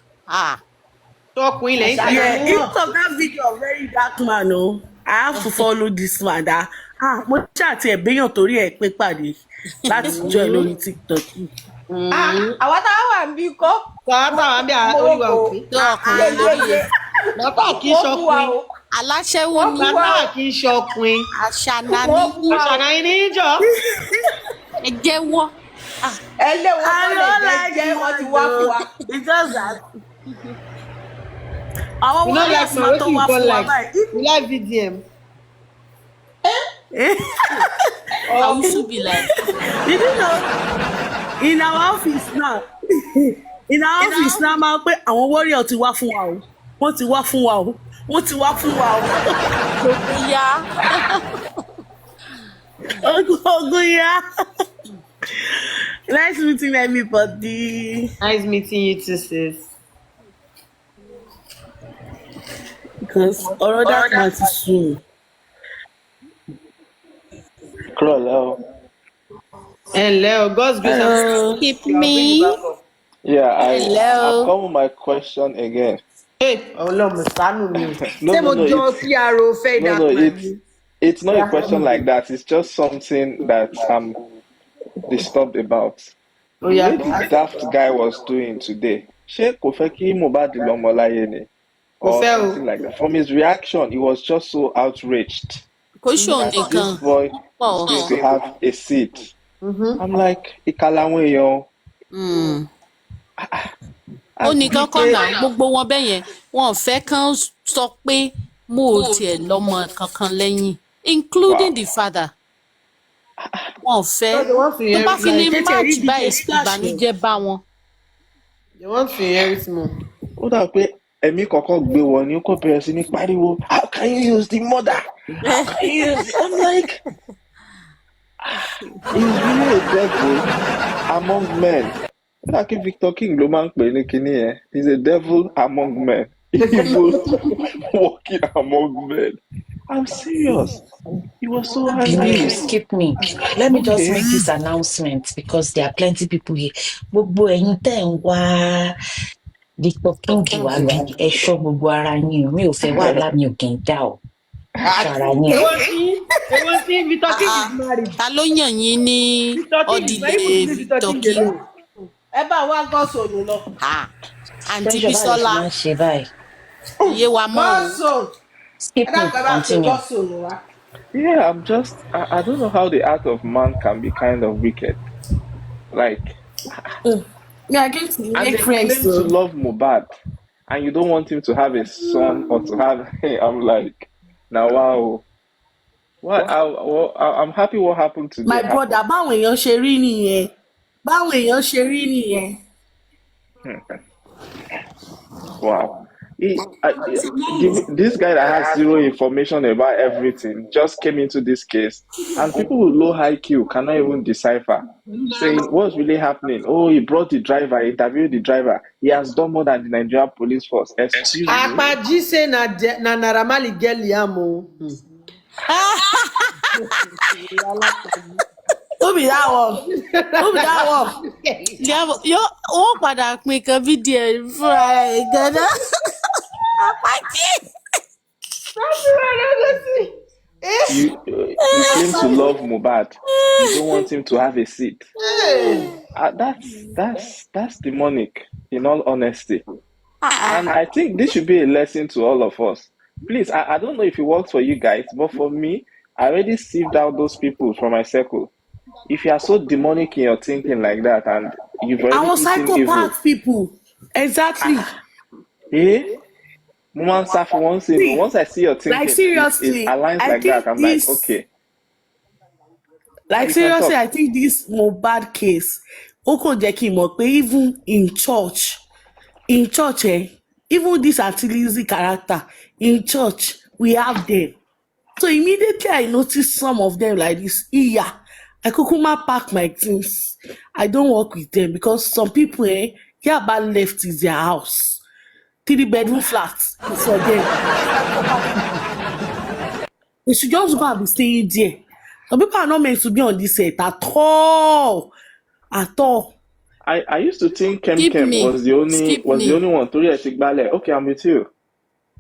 Tọkùnrin lẹ́yìn tẹ̀lé. Yeah, because of that video of very dark man, oh, I have to follow this man. That mo ṣáàtì ẹ̀ béèyàn torí ẹ̀ pé pàdé láti join lórí TikTok. Àwọn táwọn wà ń bí kọ́. Sọ́ọ́tà wà ń bí oríwà òkè. tó ọkùnrin lórí ẹ̀. Bàbá kì í ṣọkùnrin. aláṣẹ́wó ní Bàbá kì í ṣọkùnrin. Àṣànà ní Àṣànà yín ní ìjọ. ẹ jẹ́wọ́. Ẹlẹ́wọ̀n náà lè jẹ́ wọ́n ti wá fún wa. It's just that. Àwọn You know like warriors my máa tó wetin wá you call fún wa like báyìí. you like VDM. Àwùsù be like. You don't know, in our office now, máa pé àwọn warrior ti wá fún wa o. Wọ́n ti wá fún wa o. Wọ́n ti wá fún wa o. Ogun ya. Nice meeting everybody. Nice meeting you too, sis. Because ọ̀rọ̀ that man ti sùn. Hello. Hello, God's grace and Keep me. Yeah, Hello. I've come with my question again. Hey, Ọlọ́run ṣàánú mi. No, Ṣé mo no, jọ it's, PRO fẹ́ no, dark no, man? it's not a question like that. It's just something that I'm disturbed about. Oh yeah. What the daft guy was doing today? Ṣé kò fẹ́ kí Mohbad lọ́mọ láyé ni? Kò Or fẹ́ o. something like that. From his reaction, he was just so outraged. Kò ṣòun That nìkan. this boy Pọ̀. is going to have a seat. I'm like, ìkà làwọn èèyàn. Ó nìkan kọ́ náà gbogbo wọn bẹ́ẹ̀ yẹn wọn ò fẹ́ kán sọ pé mo ò tiẹ̀ lọ́mọ kankan lẹ́yìn including the father. Wọn ò fẹ́ tó bá fi lè match báyìí ìbànújẹ́ bá wọn. They want to inherit more. Ó dà pé ẹ̀mí kọ̀ọ̀kan gbé wọ ni ó kọ́ bẹ̀rẹ̀ sí ní pariwo, how can you use the mother? How can you use it? I'm like, he's really a devil among men. Ó dà kí Victor King ló máa ń pè ní kinní yẹn. He's a devil among men. Evil walking among men. I'm serious. He was so angry. Skip me. Let me just make this announcement because there are plenty people here. Gbogbo ẹ̀yin tẹ́ ń wá Victor King wá bí ẹ ṣọ́ gbogbo ara yín o. Mi ò fẹ́ wàhálà mi ò kì í dá o. Ṣara yín. Èwo sí Victor King is married. Ta ló yàn yín ní ọ̀dìlẹ̀ Victor King? Ẹ bá wá gọ́sọ̀nù lọ. Àǹtí Pressure Bísọ́lá báyìí ṣe máa ń ṣe báyìí. iye wa mọ́ o. Gọ́sọ̀nù. Skip Ẹ me, dákun ẹ bá fi continue. gọ́sọ̀nù wá. Yeah, I don't know how the heart of man can be kind of wicked. Like, We are going to And make they friends, claim to so. love Mohbad, and you don't want him to have a son or to have. I'm like, now wow. What? I'm happy what happened My today brother, happened. báwọn èèyàn ṣe rí nìyẹn. Báwọn èèyàn ṣe rí nìyẹn. Hmm. Wow. This guy that has zero information about everything just came into this case, and people with low IQ cannot even decipher. Saying what's really happening. Oh, he brought the driver, interviewed the driver. He has done more than the Nigerian police force. Excuse me. Akpaji say na Naira Marley get Liam o. Who be that one? Who be that one? Wọ́n padà pín kan fídíò ẹ̀ fúnra ẹ̀ gan-an. Àpájí. You claim to love Mohbad. You don't want him to have a seat. That's demonic, in all honesty. And I think this should be a lesson to all of us. Please, I don't know if it works for you guys, but for me, I already sieved out those people from my circle. If you are so demonic in your thinking like that, and you've already Àwọn eaten evil, psychopath people. Exactly. eh? Once See, I see your like thinking is seriously, aligns I like that, think I'm like, this. okay, Like you can seriously, talk. I think this Mohbad case, ó kò jẹ́ kí n mọ̀ pé even in church, even this Aunty Lizzy character, in church, we have them. So immediately I noticed some of them like this. Iya, I kukuma pack my things. I don't work with them because some people, Yaba left is their house. 3-bedroom flat is for them. They should just go and be staying there. Some people are not meant to be on this set at all. At all. I used to think Kem Skip Kem me. was the only Skip me. one. Torí ẹ ti gbálẹ̀. Okay, I'm with you.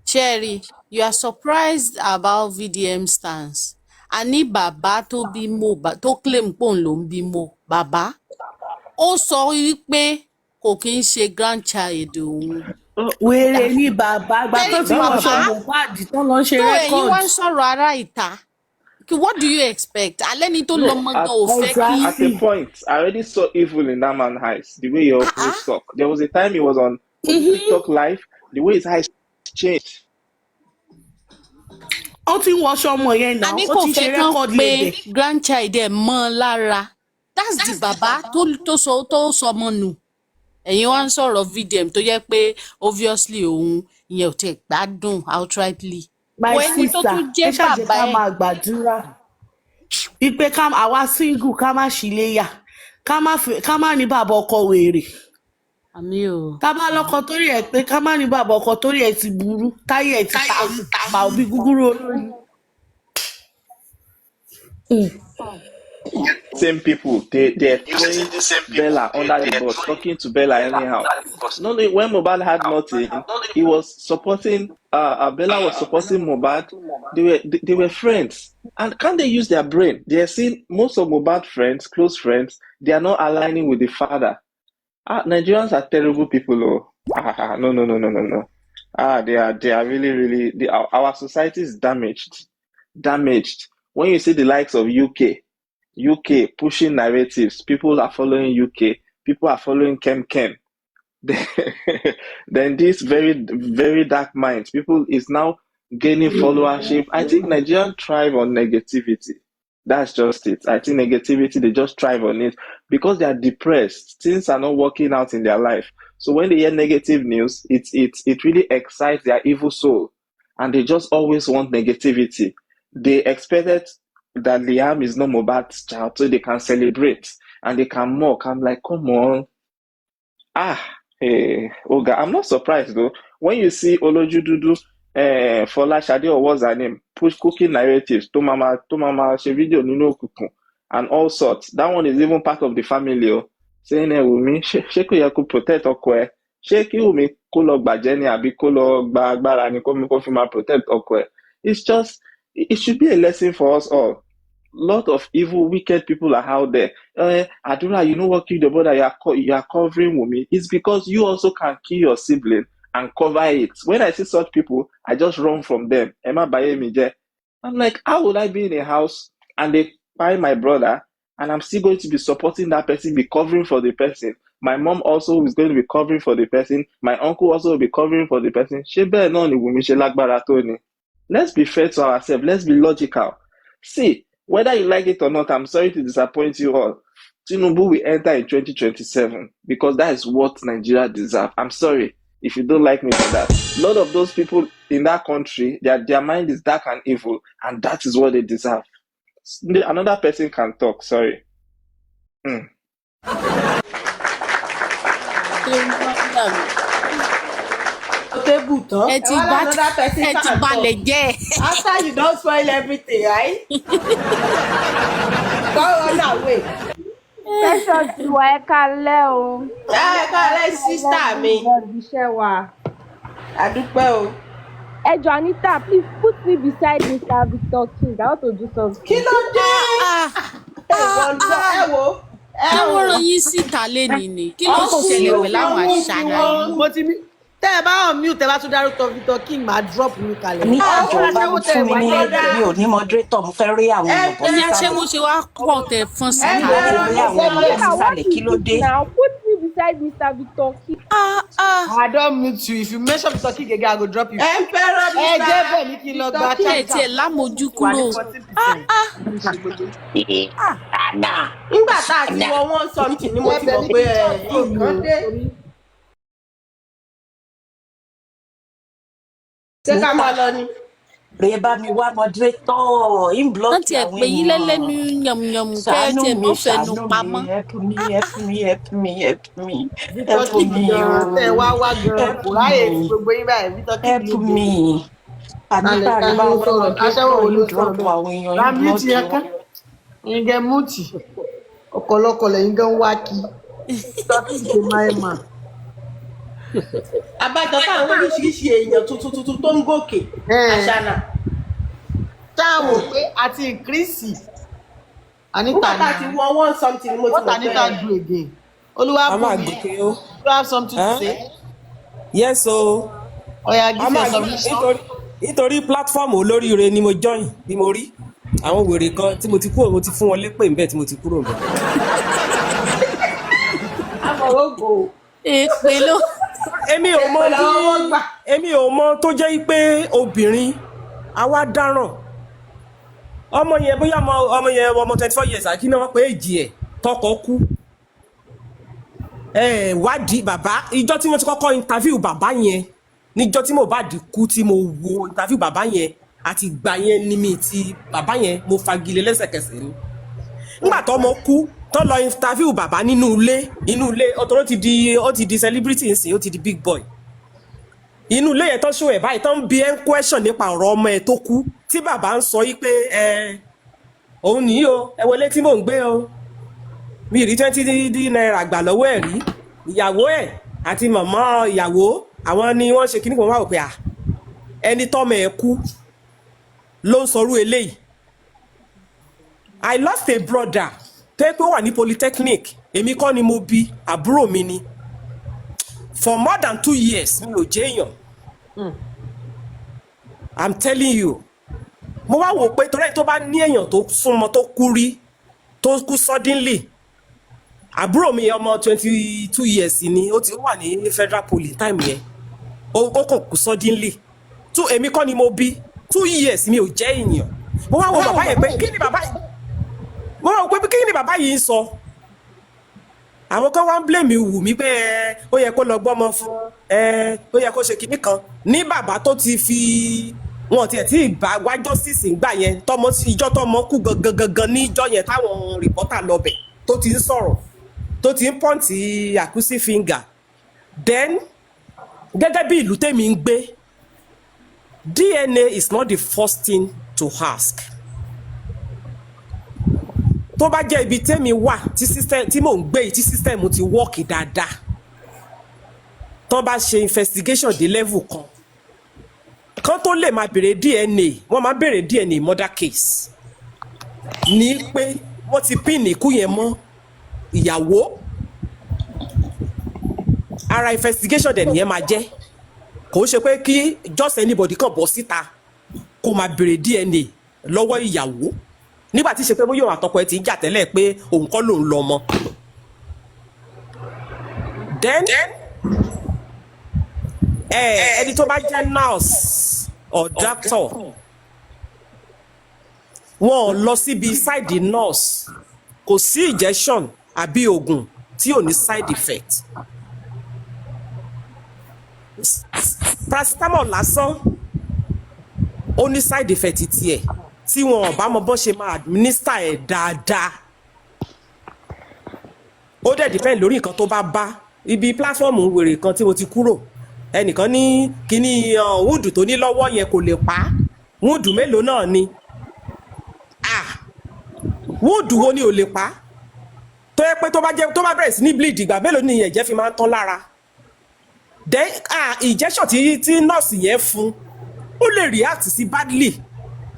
Cherry, you are surprised about VDM stance. A ní bàbá tó bí Mohbad tó claim pé òun ló ń bí Mo. Bàbá ó sọ wípé kò kí ń ṣe grandchild òun. Wèrè ní bàbá àgbà tó Tẹ́rí ti tí wọṣọ bàbá Mohbad tó lọ ń ṣe tó ẹ̀yin wá rẹ́kọ̀dì. ń sọ̀rọ̀ ará ìta. What do you expect? Alẹ́ ni tó No, lọ́mọ gan ò fẹ́ kí. at a point, I already saw evil in that man's eyes. The way he always talk. There was a time he was on TikTok live. The way his eyes changed. Ó ti ń wọṣọ ọmọ yẹn A náà, ní ó kò ti ń ṣe fẹ́ kán rẹ́kọ̀dì pé lẹ́dẹ̀. grandchild ẹ̀ mọ́ ọ lára. That's the bàbá tó sọ ọmọ nù. Ẹ̀yin wá ń sọ̀rọ̀ VDM tó jẹ́ pé obviously òun ìyẹn ò tiẹ̀ gbádùn outrightly. My Bọ̀ ẹni tó sister, tún ẹ jẹ́ ṣàjẹ́ bàbá ká ẹ̀. máa gbàdúrà. Wípé àwa single ká má ṣíléyà. Ká má ní bàbá ọkọ wèrè. Àmì o. Tá bá lọ́kọ torí ẹ̀ pé ká má ní bàbá ọkọ torí ẹ̀ ti burú. Táyé ẹ̀ ti pa òbí gúgúrú olórí. Same people, they're throwing Bella under the bus, talking to Bella anyhow. No, when Mohbad had nothing, he was supporting. Bella was supporting Mohbad. They were friends, and can they use their brain? They are seeing most of Mohbad friends, close friends. They are not aligning with the father. Nigerians are terrible people. Oh, no. They are really. Our society is damaged. When you see the likes of UK pushing narratives, people are following UK, people are following Kem. Then this very, very dark minds, people is now gaining followership. I think Nigerians thrive on negativity. That's just it. I think negativity, they just thrive on it because they are depressed. Things are not working out in their life. So when they hear negative news, it really excites their evil soul. And they just always want negativity. They expected that Liam is not Mohbad's child, so they can celebrate and they can mock. I'm like, come on. Hey, Oga, I'm not surprised though. When you see Olojududu, Fola Shade, or what's her name, push cooking narratives, to mama, she video nino kukun, and all sorts. That one is even part of the family. Saying, Wumi, ṣé kò yẹ kó protect ọkọ ẹ̀? Ṣé kí Wumi kó lọ gbàjẹ́ ni àbí kó lọ gba agbára ni kó fi máa protect ọkọ ẹ̀? It's just, it should be a lesson for us all. Lot of evil, wicked people are out there. Adura, you know what killed your brother? You are covering Wumi. It's because you also can kill your sibling and cover it. When I see such people, I just run from them. Emma Bayemije. I'm like, how would I be in a house and they buy my brother and I'm still going to be supporting that person, be covering for the person? My mom also is going to be covering for the person. My uncle also will be covering for the person. Ṣé bẹ́ẹ̀ náà ni Wunmi ṣe lágbára tó ni? Let's be fair to ourselves. Let's be logical. See, whether you like it or not, I'm sorry to disappoint you all. Tinubu will enter in 2027 because that is what Nigeria deserves. I'm sorry if you don't like me for that. A lot of those people in that country, their mind is dark and evil, and that is what they deserve. Another person can talk, sorry. Table tán. ẹ ti Well, bá another person ẹ ti can balẹ̀ talk. jẹ́. After you don't spoil everything, right? Go on that way. Precious ìwà ẹ kalẹ́ o. Ẹ káalẹ́ sísítà mi. Iṣẹ́ wa. Àdúpẹ́ o. Ẹ jọ̀ọ́ Anita, please put me beside Mr. Victor King. I want to do something. Kí ló dé? Ẹ wo. ṣé wọ́n rán yín síta lénìí ni kí ló ṣẹlẹ̀ pẹ̀lú àwọn àṣàyàn yìí. Mo ti ní tẹ́ ẹ bá hàn mute ẹ bá tún dárúkọ Victor King máa drop mi kalẹ̀. Ní àjọba fún mi ní mi ò ní moderator mo fẹ́ rí àwọn èèyàn bọ́ ìyá ṣé sísàlẹ̀. mo ṣe wá pọ̀ tẹ̀ fún síta. Mo fẹ́ rí àwọn èèyàn bọ́ sísàlẹ̀ kí ló dé? Now put me beside Mr. Victor King. I don mute you. If you mention Victor King again, I go drop you. Emperor Ẹ jẹ́ bẹ́ẹ̀ ní kí n lọ gba ẹ charger. tiẹ̀ lámojú Wà ní kúrò. 14%. Nígbà tá a ti wọ one something ni mo ti mọ̀ pé nǹkan dé. Ṣé ká máa lọ ni? Rè bá mi wá moderator wọ́n inblock tiẹ̀ àwọn pè yín èèyàn. lẹ́lẹ́nu yàmùyàmù kẹ́ ẹ Ṣàánú tiẹ̀ mi, mọ́ fẹnu ṣàánú pamọ́. mi, help me, help me, help me, help me, Victor help King me gan-an tẹ́ ẹ wá wá gan-an help kò ráyè me, gbogbo yín báyìí. Victor King help ló dé. me. Anita rè bá wá Aṣẹ́wó wo moderator ló inblock sọ̀rọ̀ àwọn èèyàn bẹ́ẹ̀? inblock Ramiti yẹn kán. wọn. Ìyẹn múùtì. Ọ̀kọ̀lọ̀kọ̀ lẹ́yìn gan wá kí. Victor King ṣe máa ń mà. Àbájọ táwọn oríṣiríṣi èèyàn tuntun tó ń gòkè. Àṣànà. Táwọn pé àti ìkírísì. Anita Nígbà tá a ti ni. wọ one something ni mo ti What mọ̀ Anita pé. do again? I'm Olúwabùnmi, gòkè o. you have something to say? Yes o. Oya, give I'm your submission. nítorí platform olóríire ni mo join ni mo rí àwọn wèrè kan tí mo ti kúrò mo ti fún wọn lépè ńbẹ̀ tí mo ti kúrò ńbẹ̀. Amọ̀rògbò. èpè ló. èmi ò mọ tó jẹ́ pé obìnrin àwa dáràn ọmọ yẹn bóyá ọmọ yẹn ọmọ 24 years àkí náà wọ́n pé èjì ẹ̀ tọkọ kú wádìí bàbá ìjọ tí mo ti kọ́kọ́ interview bàbá yẹn níjọ tí Mohbad kú tí mo wo interview bàbá yẹn àti ìgbà yẹn ni mi ti bàbá yẹn mo fagilé lẹ́sẹ̀kẹsẹ̀ ni nígbà tó ọmọ kú tó lọ interview bàbá nínú ilé ọ̀tọ̀ ó ti di celebrity nsìn ó ti di big boy inú ilé yẹn tó ṣó ẹ̀ báyìí tó ń bi ẹ́ ń question nípa ọ̀rọ̀ ọmọ ẹ̀ tó kú tí bàbá ń sọ yìí pé òun nìyí o ẹ wọlé tí mò ń gbé o mi rí 20 naira gbà lọ́wọ́ ẹ̀ rí ìyàwó ẹ̀ àti màmá ìyàwó àwọn ni wọ́n ṣe kíní kan wá wò pé ẹni tọ́mọ ẹ̀ kú ló ń sọrú eléyìí I lost a brother tó yẹ pé ó wà ní polytechnic èmi kọ́ ni mo bí àbúrò mi ni for more than 2 years mi ò jẹ́ èèyàn I'm telling you mo wá wò pé torí tó bá ní èèyàn tó súnmọ́ tó kú rí tó kú suddenly àbúrò mi ọmọ 22 years ni ó ti wà ní federal poly time yẹn ó kàn kú suddenly tó èmi kọ́ ni mo bí 2 years mi ò jẹ́ èèyàn mo wá wo bàbá yẹn pé kí ni bàbá yìí mo wá wo pé kí ni bàbá yìí ń sọ àwọn kan wá ń blame wù mí pé ó yẹ kó lọ gbọ́mọ fún ó yẹ kó ṣe kinní kan ní bàbá tó ti fi wọn tiẹ̀ tí ìbá wá justice ń gbà yẹn tọmọ ìjọ tọmọ kú gangan ní ìjọ yẹn táwọn rìpọ́tà lọbẹ̀ tó ti ń sọ̀rọ̀ tó ti ń pọ́ǹtì accusing finger then gẹ́gẹ́ bí ìlú tèmi ń gbé DNA is not the first thing to ask tó bá jẹ́ ibi tèmi wà tí mò ń gbé yìí tí system ti work dáadáa tó bá ṣe investigation dé level kan tó lè máa béèrè DNA wọ́n máa béèrè DNA murder case ní pé wọ́n ti pín ìkú yẹn mọ́ ìyàwó ara investigation dẹ̀ nìyẹn máa jẹ́ kò ń ṣe pé kí just anybody kan bọ́ síta kó máa béèrè DNA lọ́wọ́ ìyàwó nígbà tí ṣe pé bóyá àtọkọ ẹ ti ń jà tẹ́lẹ̀ pé òun kọ́ lòun lọ mọ́ then ẹni tó bá jẹ́ nurse or doctor wọn ò lọ síbi side nurse kò sí injection àbí oògùn tí ò ní side effect paracetamol lásán ó ní side effect tiẹ̀ tí wọn ò bá mọ bó ṣe máa administer ẹ̀ dáadáa ó dẹ̀ depend lórí nǹkan tó bá bá ibi platform wèrè kan tí mo ti kúrò ẹnìkan ní kíní wúdù tó ní lọ́wọ́ yẹn kò lè pa wúdù mélòó náà ni wúdù wo ni ò lè pa tó yẹ pé tó bá bẹ̀rẹ̀ sí ní bleed ìgbà mélòó ni ẹ̀jẹ̀ fi máa ń tán lára then injection tí nọ́ọ̀sì yẹn fún ó lè react sí badly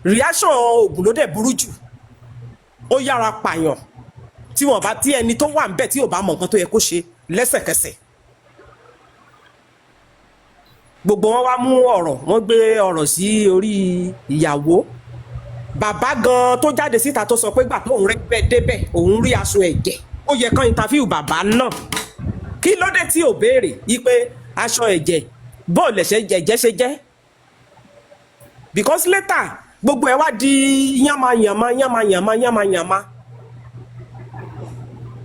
reaction oògùn ló dẹ̀ burú jù ó yára pààyàn tí ẹni tó wà ń bẹ̀ tí ò bá mọ nǹkan tó yẹ kó ṣe lẹ́sẹ̀kẹsẹ̀ gbogbo wọn wá mú ọ̀rọ̀ wọ́n gbé ọ̀rọ̀ sí orí ìyàwó bàbá gan tó jáde síta tó sọ pé gbà tóun rẹ́ débẹ̀ òun rí aṣọ ẹ̀jẹ̀ ó yẹ kán interview bàbá náà kí ló dé tí ò béèrè yí pé aṣọ ẹ̀jẹ̀ bó lẹ̀ṣẹ̀ ẹ̀jẹ̀ ṣe jẹ́ because later gbogbo ẹ̀ wá di yánmayànmá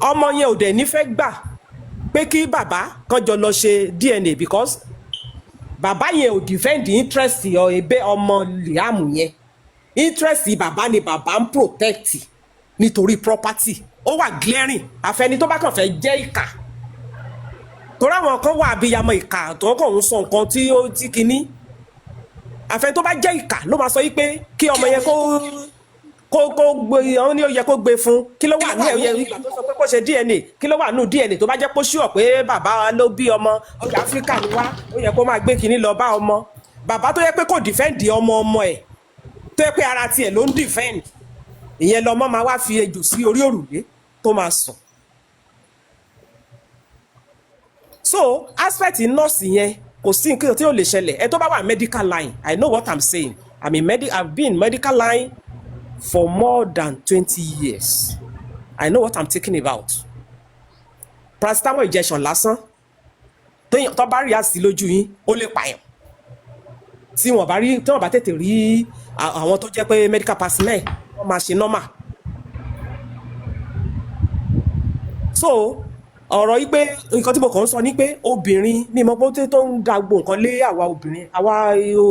ọmọ yẹn ò dẹ̀ nífẹ̀ẹ́ gbà pé kí bàbá kan jọ lọ ṣe DNA because bàbá yẹn ò defend interest ọmọ Liam yẹn interest bàbá ni bàbá ń protect nítorí property ó wà glaring àfẹni tó bá kàn fẹ́ jẹ́ ìkà torí àwọn kan wà abiyamọ ìkà tó kàn ń sọ nǹkan tí kìíní àfẹni tó bá jẹ́ ìkà ló máa sọ yí pé kí ọmọ yẹn kó gbé ọ ní ó yẹ kó gbé fún kí ló wà ní ẹ̀yẹ ìgbà tó sọ pé kó ṣe DNA kí ló wà nù DNA tó bá jẹ́ pé ṣúọ̀ pé bàbá ló bí ọmọ ọjà Áfíríkà ni wá ó yẹ kó máa gbé kinní lọ bá ọmọ bàbá tó yẹ pé kò defend ọmọ ẹ̀ tó yẹ pé ara tiẹ̀ ló ń defend ìyẹn lọmọ máa wá fi ejò sí orí òrùlé tó máa sùn so aspect nurse yẹn kò sí nǹkan tí ó lè ṣẹlẹ̀ ẹ tó bá wà medical line I know what I'm saying I've been medical line for more than 20 years I know what I'm talking about paracetamol injection lásán tó bá rí àsì lójú yín ó lè pààyàn tí wọ́n bá tètè rí àwọn tó jẹ́ pé medical personnel wọ́n máa ṣe normal so ọ̀rọ̀ yìí pé nǹkan tí mo kàn ń sọ ni pé obìnrin ní ìmọ̀ pé tó ń da gbogbo nǹkan lé àwa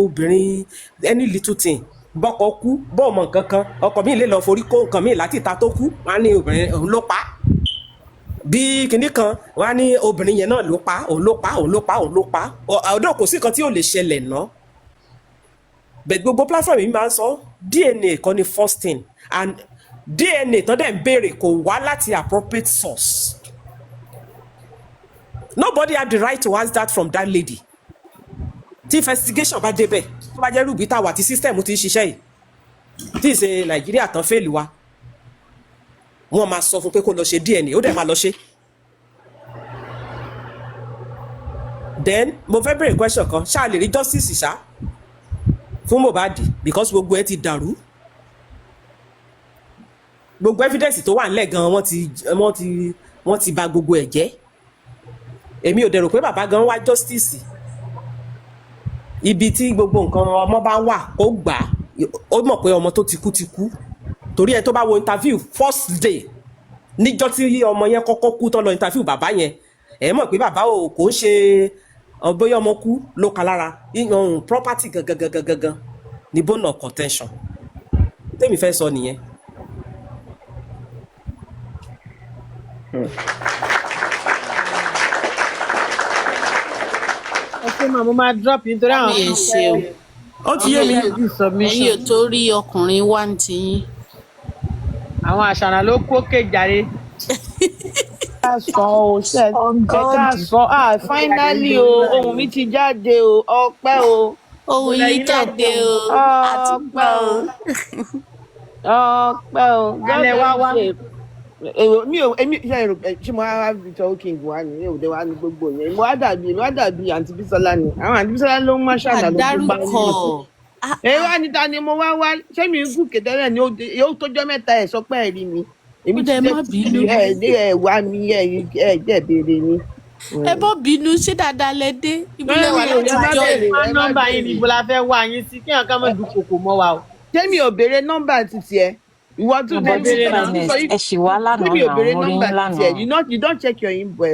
obìnrin any little thing bọ́kọ kú bọ́ọ̀mọ̀ nǹkan kan ọkọ mi lè lọ forí kó nǹkan mi láti ta tó kú wọ́n á ní obìnrin òun ló pa bí kinní kan wọ́n á ní obìnrin yẹn náà ló pa òun ló pa ọ̀dọ̀ kò sí nǹkan tí ò lè ṣẹlẹ̀ ná bẹ́ẹ̀ gbogbo platform yìí máa ń sọ DNA kan ní first thing and DNA tán dẹ̀ ń béèrè kò wá láti appropriate source nobody had the right to ask that from that lady tí investigation bá débẹ̀ tó bá jẹ́ rúbí táwa tí system ti ń ṣiṣẹ́ yìí tí ì ṣe Nàìjíríà tán fẹ́ẹ̀lì wa wọ́n máa sọ fún pé kó lọ ṣe DNA ó dẹ̀ máa lọ ṣe. then mo fẹ́ bẹ̀rẹ̀ question kan ṣáà lè rí justice ṣá fún Mohbad because gbogbo ẹ ti dàrú gbogbo evidence tó wà nílẹ̀ gan wọ́n ti bà gbogbo ẹ̀ jẹ́ èmi ò dẹ̀ rò pé bàbá gan wá justice ibi tí gbogbo nǹkan ọmọ bá wà ó gbà ó mọ̀ pé ọmọ tó ti kú torí ẹ tó bá wo interview first day níjọ́ tí ọmọ yẹn kọ́kọ́ kú tán lọ interview bàbá yẹn ẹ mọ̀ pé bàbá ò kò ń ṣe bóyá ọmọ kú ló ka lára property gangan ní bone of contention tèmi fẹ́ sọ nìyẹn. Màá mo máa drop nítorí àwọn ọmọ yẹn ṣe o ó ti yé mi ẹ̀yin ò tó rí ọkùnrin wá ń tiyín. àwọn àṣàrà ló kó kéjàre. ká sọ o ṣe ká sọ finally o ohun mi ti jáde o ọpẹ́ o. ohun yìí jáde o ọpẹ́ o ọpẹ́ o. alẹ́ wá wá. mi ò èmi ṣe mo wá Victor King wá ní òde wá ní gbogbo yẹn mo wá dàbí àǹtí Bísọ́lá ni àwọn àǹtí Bísọ́lá ló ń máṣáàlà ló ń bá mi. wá níta ni mo wá ṣé mi gùn kẹtẹrẹ ni yóò tójọ́ mẹ́ta ẹ sọ pé ẹ rí mi èmi ti dé ẹ wá mi ẹ jẹ béèrè ni ẹ bọ́ bínú ṣé dáadáa lẹ dé ibùlẹ̀ wà Mẹ́rin láti ẹ má jọ béèrè yìí. ẹ má nọ́mbà yín níbo la fẹ́ wá yín sí kí nǹkan má dúnkokò mọ́ wa o. Tẹ́mi ò béèrè nọ́mbà títí ẹ. Ìwọ tún Ẹ But to Tẹ́mi be béèrè Tẹ́mi náà. tún sọ honest, yìí. ẹ ṣì wá lánàá Tẹ́mi ò náà, béèrè mo rí nọ́mbà yín títí ẹ. lánàá. You don't check your Mi inbox.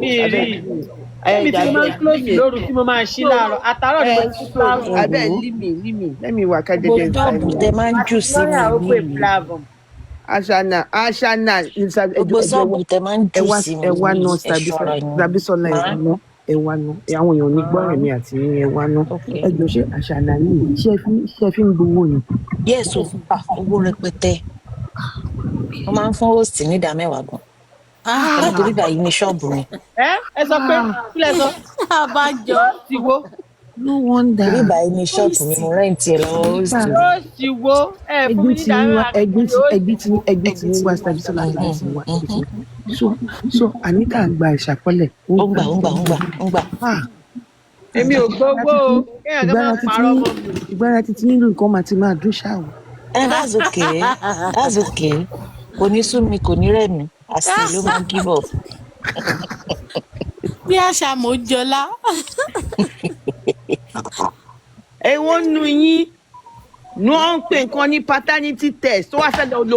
ì rí Abeg i. leave me. Tẹ́mi tí mo máa ń close Leave me. lóru tí mo máa ṣí láàárọ̀. Àtàárọ̀ ni mo ti So travel. Ẹ abeg wò ó, leave me. Let me waka gbogbo jeje inside ṣọ́ọ̀bù me. tẹ máa ń jù Àti sí mi lọ́yà ó pè yìí, flavum. Ashana gbogbo ṣọ́ọ̀bù tẹ máa ń jù sí mi ẹ wá yìí, ná ẹ ṣọ́ra yín. Zabisola ẹ Màá wá ná ẹ wá ná àwọn èèyàn ò ní gbọ́ràn mi àti yín ẹ wá ná ok. ẹ jọ ṣé Ashana yìí ṣé ẹ fi ń gbowó ni. Yes o, owó rẹpẹtẹ. Wọ́n máa ń fún host ní ìdá mẹ́wàá gan. Ẹ̀mọ̀ pé bíbá yìí ní ṣọ́ọ̀bù mi. Ẹ sọ pé kí lẹ sọ? àbájọ Ti wo? No wonder. Bíbá yìí ní ṣọ́ọ̀bù mi, mo rẹ́ǹtì ẹ̀ lọ́wọ́ host mi. Ó sì wo ẹ fún mi ní ìdámẹ́wàá mi kí ni ó ẹgbẹ́ tí yín wá Zabisola ẹgbẹ́ tí yín wá ẹgbẹ́ tí yín wá. So Anita gba ìṣàkọlẹ̀. Ó ń gbà. èmi ò gbowó o kéèyàn kan máa parọ́ mọ́ mi. ìgbára títí nílùú nǹkan máa ti máa dún ṣáà o. That's okay. Kò ní sú mi, kò ní rẹ̀ mí. Àsì ló máa give up. bí àṣà mọ́jọlá. Èwo nu yín ni wọ́n ń pè nǹkan ní paternity test tó wá fẹ́ lọ lo